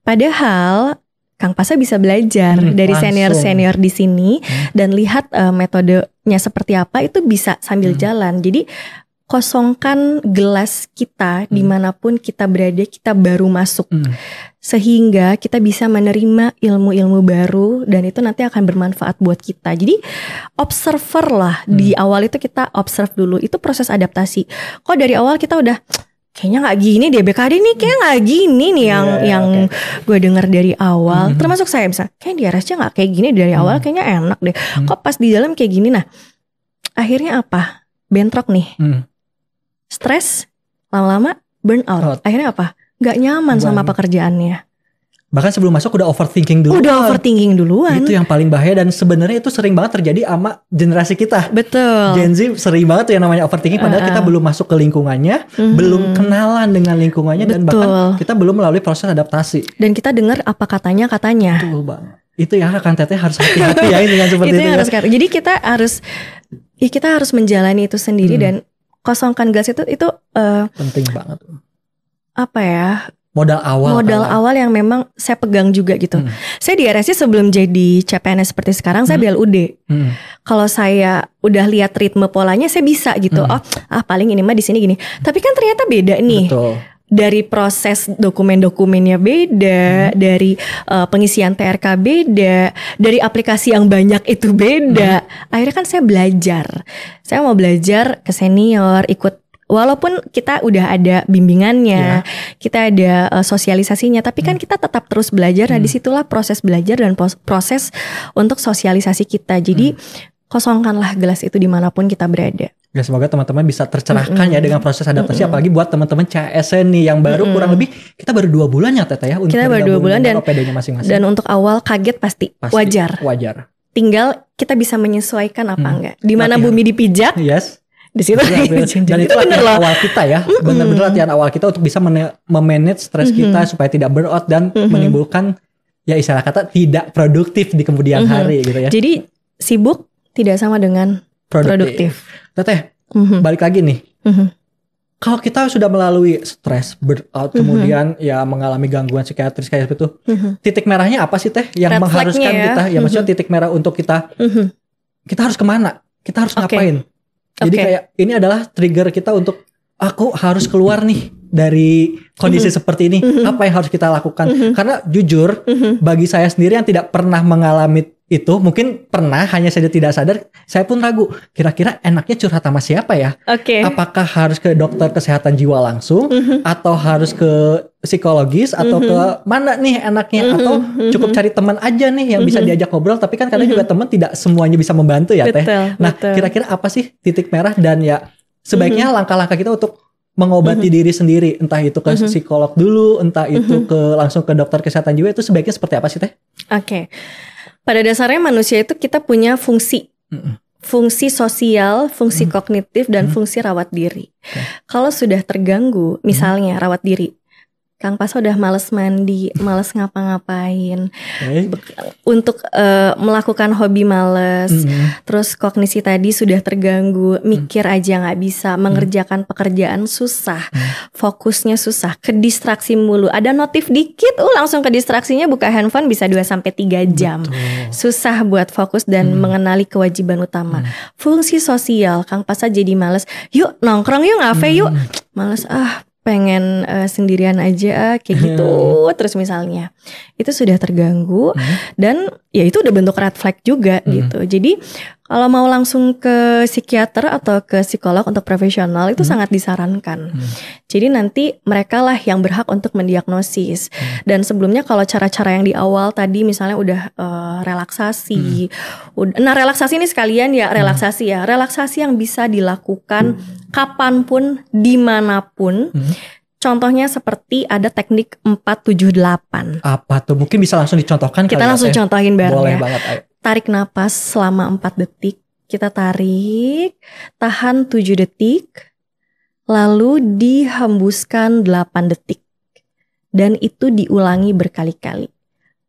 Padahal Kang Pasa bisa belajar dari senior-senior di sini dan lihat metodenya seperti apa, itu bisa sambil jalan. Jadi kosongkan gelas kita dimanapun kita berada, kita baru masuk. Sehingga kita bisa menerima ilmu-ilmu baru dan itu nanti akan bermanfaat buat kita. Jadi observer lah, di awal itu kita observe dulu, itu proses adaptasi. Kok dari awal kita udah kayaknya nggak gini deh BKD nih, kayak nggak gini nih yang gue dengar dari awal. Termasuk saya bisa, kayak di RSC nggak kayak gini dari awal, kayaknya enak deh. Kok pas di dalam kayak gini, nah akhirnya apa? Bentrok nih, stres, lama-lama burnout. Akhirnya apa? Gak nyaman sama pekerjaannya. Bahkan sebelum masuk udah overthinking duluan. Udah overthinking duluan. Itu yang paling bahaya dan sebenarnya itu sering banget terjadi sama generasi kita. Betul. Gen Z sering banget tuh yang namanya overthinking padahal kita belum masuk ke lingkungannya, belum kenalan dengan lingkungannya. Dan bahkan kita belum melalui proses adaptasi. Dan kita dengar apa katanya. Betul banget. Itu ya Kang Teteh harus hati-hati ya dengan seperti itu. Jadi kita harus menjalani itu sendiri dan kosongkan gelas itu penting banget. Apa ya, modal awal yang memang saya pegang juga gitu. Saya di RSC sebelum jadi CPNS seperti sekarang saya BLUD. Kalau saya udah lihat ritme polanya saya bisa gitu. Paling ini mah di sini gini. Tapi kan ternyata beda nih. Betul. Dari proses dokumen-dokumennya beda, dari pengisian TRK beda, dari aplikasi yang banyak itu beda. Akhirnya kan saya belajar. Saya mau belajar ke senior, ikut. Walaupun kita udah ada bimbingannya, kita ada sosialisasinya, tapi kan kita tetap terus belajar. Nah disitulah proses belajar dan proses untuk sosialisasi kita. Jadi kosongkanlah gelas itu dimanapun kita berada. Ya semoga teman-teman bisa tercerahkan ya dengan proses adaptasi, apalagi buat teman-teman CSN nih yang baru kurang lebih kita baru 2 bulan ya Teteh ya. Kita baru 2 bulan dan OPD-nya masing-masing. Dan untuk awal kaget pasti wajar. Tinggal kita bisa menyesuaikan apa enggak. Di mana bumi dipijak. Di situ dan itu latihan awal kita ya, benar-benar latihan awal kita untuk bisa memanage stres kita supaya tidak burnout dan menimbulkan ya istilah kata tidak produktif di kemudian hari gitu ya. Jadi sibuk tidak sama dengan produktif. Teteh, balik lagi nih. Kalau kita sudah melalui stres, burnout, kemudian ya mengalami gangguan psikiatris kayak itu, titik merahnya apa sih Teh yang mengharuskan kita? Ya maksudnya titik merah untuk kita harus kemana? Kita harus ngapain? Jadi kayak ini adalah trigger kita untuk aku harus keluar nih dari kondisi seperti ini. Apa yang harus kita lakukan? Karena jujur bagi saya sendiri yang tidak pernah mengalami itu, mungkin pernah hanya saja tidak sadar, saya pun ragu. Kira-kira enaknya curhat sama siapa ya? Apakah harus ke dokter kesehatan jiwa langsung atau harus ke psikologis atau ke mana nih enaknya atau cukup cari teman aja nih yang bisa diajak ngobrol, tapi kan kadang juga teman tidak semuanya bisa membantu ya Teh. Nah, kira-kira apa sih titik merah dan ya sebaiknya langkah-langkah kita untuk mengobati diri sendiri, entah itu ke psikolog dulu, entah itu ke langsung ke dokter kesehatan jiwa, itu sebaiknya seperti apa sih Teh? Pada dasarnya manusia itu kita punya fungsi. Fungsi sosial, fungsi kognitif, dan fungsi rawat diri. Kalau sudah terganggu, misalnya rawat diri, Kang Pasa udah males mandi, males ngapa-ngapain, untuk melakukan hobi males, terus kognisi tadi sudah terganggu, mikir aja nggak bisa, mengerjakan pekerjaan susah, fokusnya susah, kedistraksi mulu, ada notif dikit, langsung kedistraksinya buka handphone bisa 2-3 jam, susah buat fokus dan mengenali kewajiban utama. Fungsi sosial, Kang Pasa jadi males, yuk nongkrong yuk ngafe yuk, males pengen sendirian aja kayak gitu terus misalnya, itu sudah terganggu dan ya itu udah bentuk red flag juga gitu. Jadi kalau mau langsung ke psikiater atau ke psikolog untuk profesional itu sangat disarankan. Jadi nanti mereka lah yang berhak untuk mendiagnosis. Dan sebelumnya kalau cara-cara yang di awal tadi misalnya udah relaksasi, nah relaksasi ini sekalian ya relaksasi yang bisa dilakukan kapanpun, dimanapun. Contohnya seperti ada teknik 4-7-8. Apa tuh? Mungkin bisa langsung dicontohkan. Kita langsung contohin bareng. Boleh ya. banget. Ayo. Tarik napas selama 4 detik. Kita tarik, tahan 7 detik, lalu dihembuskan 8 detik. Dan itu diulangi berkali-kali.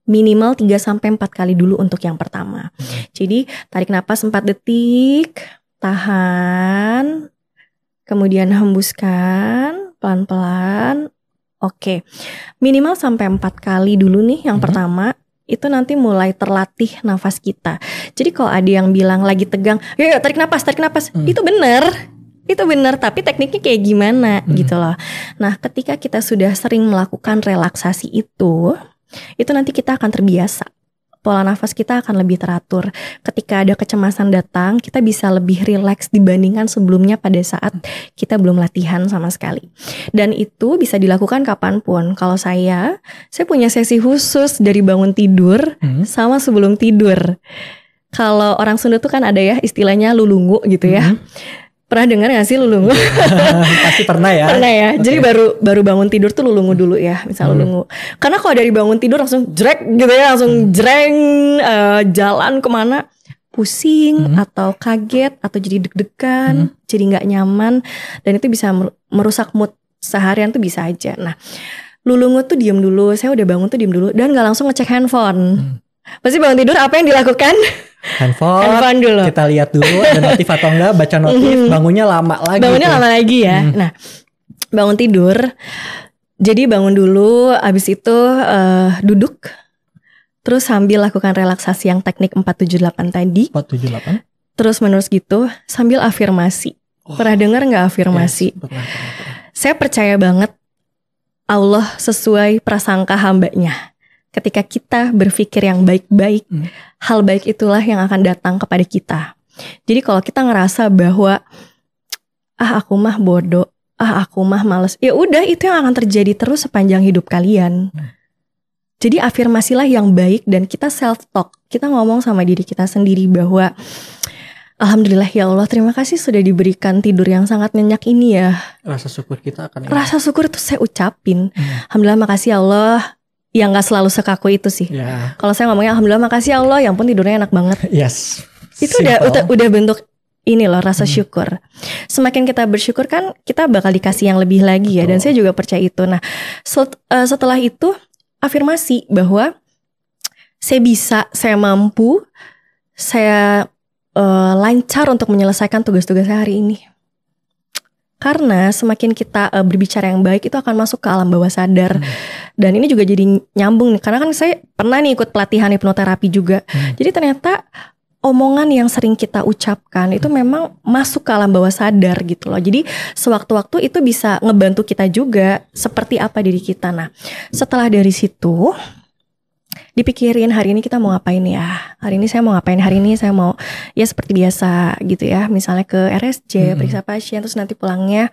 Minimal 3-4 kali dulu untuk yang pertama. Jadi tarik napas 4 detik, tahan, kemudian hembuskan pelan-pelan. Oke. Minimal sampai 4 kali dulu nih yang pertama. Itu nanti mulai terlatih nafas kita. Jadi kalau ada yang bilang lagi tegang, ya tarik napas. Itu benar, tapi tekniknya kayak gimana gitu loh. Nah, ketika kita sudah sering melakukan relaksasi itu nanti kita akan terbiasa. Pola nafas kita akan lebih teratur. Ketika ada kecemasan datang, kita bisa lebih rileks dibandingkan sebelumnya pada saat kita belum latihan sama sekali. Dan itu bisa dilakukan kapanpun. Kalau saya punya sesi khusus dari bangun tidur sama sebelum tidur. Kalau orang Sunda tuh kan ada ya istilahnya lulungu gitu ya. Pernah dengar gak sih lulungu? Pasti pernah ya. Pernah ya. Okay. Jadi baru bangun tidur tuh lulungu dulu ya, misal lulungu. Karena kalau dari bangun tidur langsung jrek gitu ya, langsung jreng jalan kemana, pusing atau kaget atau jadi deg-degan, jadi nggak nyaman, dan itu bisa merusak mood seharian tuh bisa aja. Nah, lulungu tuh diem dulu. Saya udah bangun tuh diem dulu dan nggak langsung ngecek handphone. Pasti bangun tidur apa yang dilakukan? Handphone dulu. Kita lihat dulu ada notif atau enggak, baca notif, bangunnya lama lagi ya. Nah, bangun tidur. Jadi bangun dulu, abis itu duduk. Terus sambil lakukan relaksasi yang teknik 4-7-8 tadi. 4-7-8. Terus menerus gitu sambil afirmasi. Pernah dengar gak afirmasi? Yes, pernah. Saya percaya banget Allah sesuai prasangka hambanya. Ketika kita berpikir yang baik-baik, hal baik itulah yang akan datang kepada kita. Jadi kalau kita ngerasa bahwa aku mah bodoh, aku mah males, ya udah itu yang akan terjadi terus sepanjang hidup kalian. Jadi afirmasilah yang baik dan kita self talk. Kita ngomong sama diri kita sendiri bahwa alhamdulillah ya Allah, terima kasih sudah diberikan tidur yang sangat nyenyak ini ya. Rasa syukur kita akan. Rasa syukur itu saya ucapin. Alhamdulillah, makasih ya Allah. Yang gak selalu sekaku itu sih. Kalau saya ngomongnya alhamdulillah makasih ya Allah, yang pun tidurnya enak banget. Yes. Itu udah bentuk ini loh, rasa syukur. Semakin kita bersyukur kan kita bakal dikasih yang lebih lagi ya. Dan saya juga percaya itu. Nah setelah itu afirmasi bahwa saya bisa, saya mampu, saya lancar untuk menyelesaikan tugas-tugas saya hari ini. Karena semakin kita berbicara yang baik itu akan masuk ke alam bawah sadar. Dan ini juga jadi nyambung nih. Karena kan saya pernah nih ikut pelatihan hipnoterapi juga. Jadi ternyata omongan yang sering kita ucapkan itu memang masuk ke alam bawah sadar gitu loh. Jadi sewaktu-waktu itu bisa ngebantu kita juga seperti apa diri kita. Nah setelah dari situ dipikirin hari ini kita mau ngapain ya. Hari ini saya mau ngapain, hari ini saya mau ya seperti biasa gitu ya. Misalnya ke RSJ, periksa pasien, terus nanti pulangnya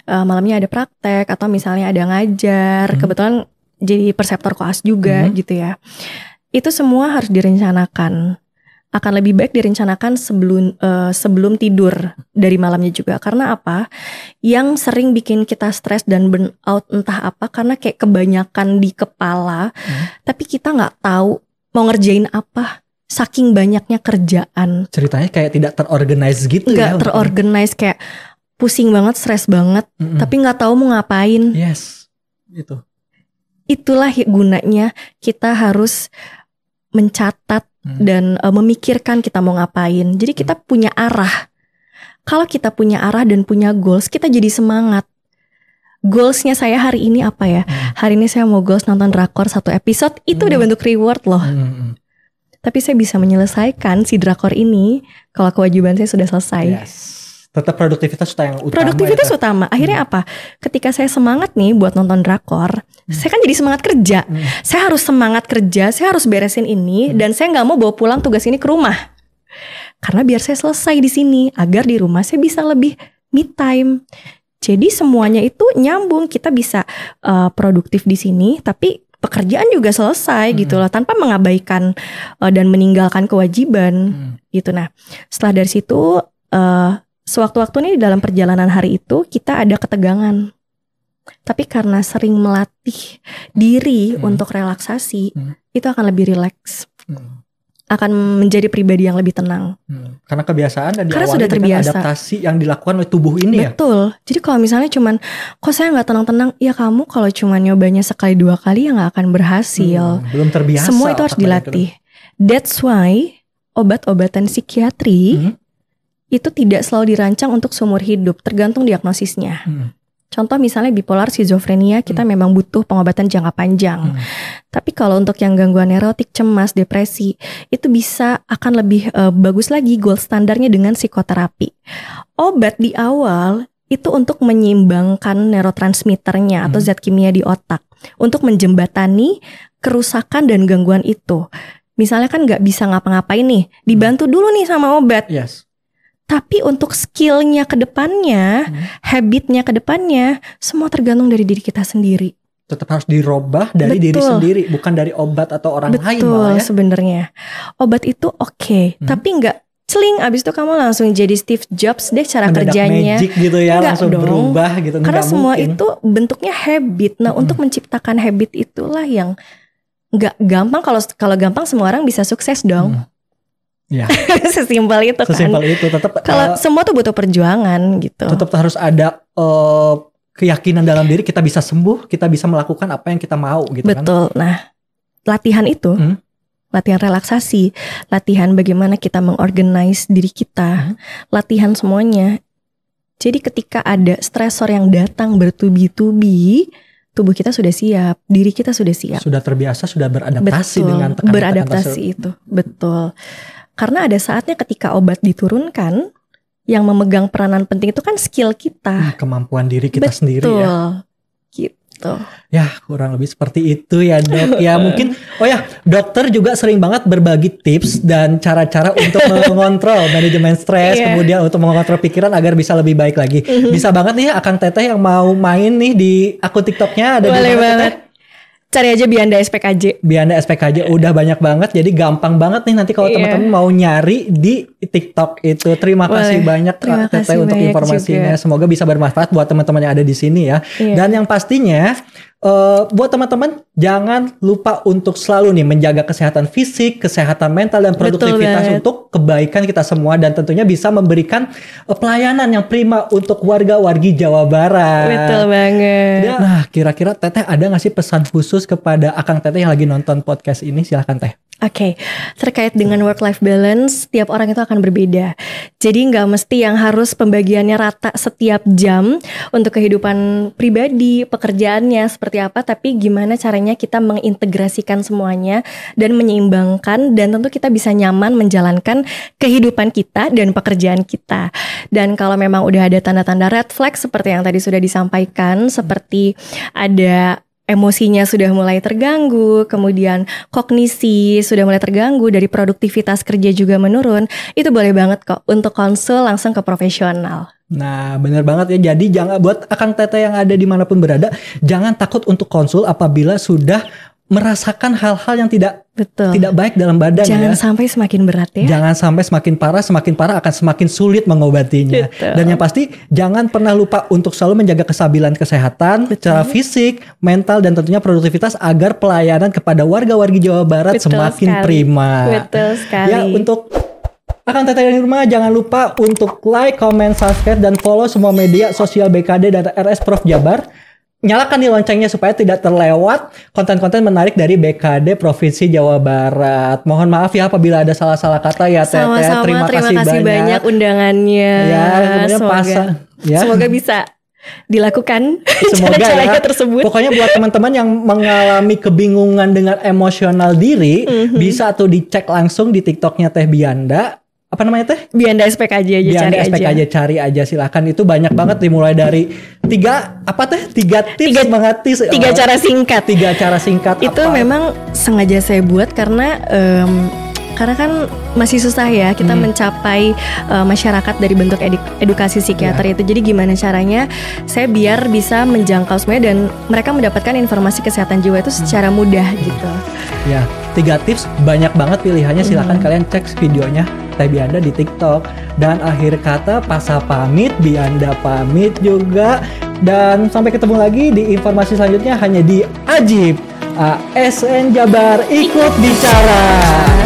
malamnya ada praktek. Atau misalnya ada ngajar, kebetulan jadi perseptor koas juga gitu ya. Itu semua harus direncanakan. Akan lebih baik direncanakan sebelum tidur dari malamnya juga. Karena apa? Yang sering bikin kita stres dan burn out entah apa, karena kayak kebanyakan di kepala, tapi kita nggak tahu mau ngerjain apa. Saking banyaknya kerjaan. Ceritanya kayak tidak terorganize gitu. Nggak terorganize, kayak pusing banget, stres banget, tapi nggak tahu mau ngapain. Yes, itu. itulah gunanya kita harus mencatat dan memikirkan kita mau ngapain. Jadi kita punya arah. Kalau kita punya arah dan punya goals, kita jadi semangat. Goalsnya saya hari ini apa ya? Hari ini saya mau goals nonton drakor 1 episode, itu udah bentuk reward loh. Tapi saya bisa menyelesaikan si drakor ini kalau kewajiban saya sudah selesai. Yes. Tetap produktivitas yang utama. Produktivitas utama. Akhirnya apa? Ketika saya semangat nih buat nonton drakor, saya kan jadi semangat kerja. Saya harus semangat kerja, saya harus beresin ini, dan saya nggak mau bawa pulang tugas ini ke rumah. Karena biar saya selesai di sini, agar di rumah saya bisa lebih me time. Jadi semuanya itu nyambung. Kita bisa produktif di sini, tapi pekerjaan juga selesai gitu loh, tanpa mengabaikan dan meninggalkan kewajiban gitu. Nah, setelah dari situ sewaktu-waktu nih dalam perjalanan hari itu kita ada ketegangan. Tapi karena sering melatih diri untuk relaksasi, itu akan lebih rileks. Akan menjadi pribadi yang lebih tenang. Karena kebiasaan dan karena sudah terbiasa. Adaptasi yang dilakukan oleh tubuh ini. Betul. Jadi kalau misalnya cuman, kok saya nggak tenang-tenang, ya kamu kalau cuman nyobanya sekali 2 kali ya nggak akan berhasil. Belum terbiasa. Semua itu harus dilatih. That's why obat-obatan psikiatri itu tidak selalu dirancang untuk seumur hidup, tergantung diagnosisnya. Contoh misalnya bipolar, skizofrenia, kita memang butuh pengobatan jangka panjang. Tapi kalau untuk yang gangguan neurotik, cemas, depresi, itu bisa akan lebih bagus lagi gold standarnya dengan psikoterapi. Obat di awal itu untuk menyeimbangkan neurotransmitternya atau zat kimia di otak, untuk menjembatani kerusakan dan gangguan itu. Misalnya kan nggak bisa ngapa-ngapain nih, dibantu dulu nih sama obat. Yes. Tapi untuk skillnya ke depannya, habitnya ke depannya, semua tergantung dari diri kita sendiri. Tetap harus dirubah dari diri sendiri, bukan dari obat atau orang lain. Betul, sebenarnya. Obat itu oke, tapi nggak celing abis itu kamu langsung jadi Steve Jobs deh cara mendadak kerjanya. Magic gitu ya, Enggak langsung dong. berubah gitu. Karena semua mungkin. itu bentuknya habit. Nah, untuk menciptakan habit itulah yang nggak gampang. Kalau gampang semua orang bisa sukses dong. Ya. Sesimpel itu kan. Sesimpel itu. Tetap kalau semua tuh butuh perjuangan gitu. Tetap harus ada keyakinan dalam diri, kita bisa sembuh, kita bisa melakukan apa yang kita mau gitu. Betul. Kan. Nah, latihan itu, latihan relaksasi, latihan bagaimana kita mengorganize diri kita, latihan semuanya. Jadi ketika ada stresor yang datang bertubi-tubi, tubuh kita sudah siap, diri kita sudah siap. Sudah terbiasa, sudah beradaptasi dengan tekanan-tekanan beradaptasi itu. Betul. Karena ada saatnya ketika obat diturunkan, yang memegang peranan penting itu kan skill kita. Kemampuan diri kita sendiri ya. Gitu. Ya kurang lebih seperti itu ya dok. Ya mungkin, dokter juga sering banget berbagi tips dan cara-cara untuk mengontrol manajemen stres, kemudian untuk mengontrol pikiran agar bisa lebih baik lagi. Bisa banget nih Akang Teteh yang mau main nih di akun TikToknya. Ada boleh banget. Cari aja Bianda SPKJ. Bianda SPKJ udah banyak banget, jadi gampang banget nih nanti kalau teman-teman mau nyari di TikTok itu. Terima kasih banyak Kak Teteh untuk informasinya. Juga. Semoga bisa bermanfaat buat teman-teman yang ada di sini ya. Dan yang pastinya buat teman-teman jangan lupa untuk selalu nih menjaga kesehatan fisik, kesehatan mental dan produktivitas untuk kebaikan kita semua, dan tentunya bisa memberikan pelayanan yang prima untuk warga-wargi Jawa Barat. Betul banget. Nah, kira-kira Teteh ada nggak sih pesan khusus kepada Akang Teteh yang lagi nonton podcast ini? Silahkan Teh. Oke, terkait dengan work-life balance, tiap orang itu akan berbeda. Jadi nggak mesti yang harus pembagiannya rata setiap jam untuk kehidupan pribadi, pekerjaannya seperti apa, tapi gimana caranya kita mengintegrasikan semuanya dan menyeimbangkan, dan tentu kita bisa nyaman menjalankan kehidupan kita dan pekerjaan kita. Dan kalau memang udah ada tanda-tanda red flag seperti yang tadi sudah disampaikan, seperti ada emosinya sudah mulai terganggu, kemudian kognisi sudah mulai terganggu, dari produktivitas kerja juga menurun, itu boleh banget kok untuk konsul langsung ke profesional. Nah benar banget ya, jadi jangan, buat Akang Teteh yang ada dimanapun berada, jangan takut untuk konsul apabila sudah merasakan hal-hal yang tidak baik dalam badan. Jangan sampai semakin berat ya. Jangan sampai semakin parah akan semakin sulit mengobatinya. Betul. Dan yang pasti jangan pernah lupa untuk selalu menjaga kestabilan kesehatan secara fisik, mental, dan tentunya produktivitas agar pelayanan kepada warga-wargi Jawa Barat semakin prima. Betul sekali. Ya, untuk Akang Teteh di rumah jangan lupa untuk like, comment, subscribe, dan follow semua media sosial BKD dan RS Prof Jabar. nyalakan nih loncengnya supaya tidak terlewat konten-konten menarik dari BKD Provinsi Jawa Barat. Mohon maaf ya apabila ada salah-salah kata ya Teteh. Sama-sama, terima kasih banyak undangannya. Semoga bisa dilakukan semoga cara-cara ya tersebut. Pokoknya buat teman-teman yang mengalami kebingungan dengan emosional diri, bisa tuh dicek langsung di TikToknya Teh Bianda. Apa namanya Teh? Bianda SPKJ aja, Bianda SPKJ cari aja silahkan. Itu banyak banget dimulai dari tiga tips mengatasi 3 cara singkat. 3 cara singkat. Itu memang sengaja saya buat karena kan masih susah ya kita mencapai masyarakat dari bentuk edukasi psikiater itu. Jadi gimana caranya saya biar bisa menjangkau semuanya dan mereka mendapatkan informasi kesehatan jiwa itu secara mudah gitu. Ya, 3 tips banyak banget pilihannya. Silahkan kalian cek videonya Teh Bianda di TikTok. Dan akhir kata Pasa pamit, Bianda pamit juga. Dan sampai ketemu lagi di informasi selanjutnya hanya di Ajib ASN Jabar Ikut Bicara.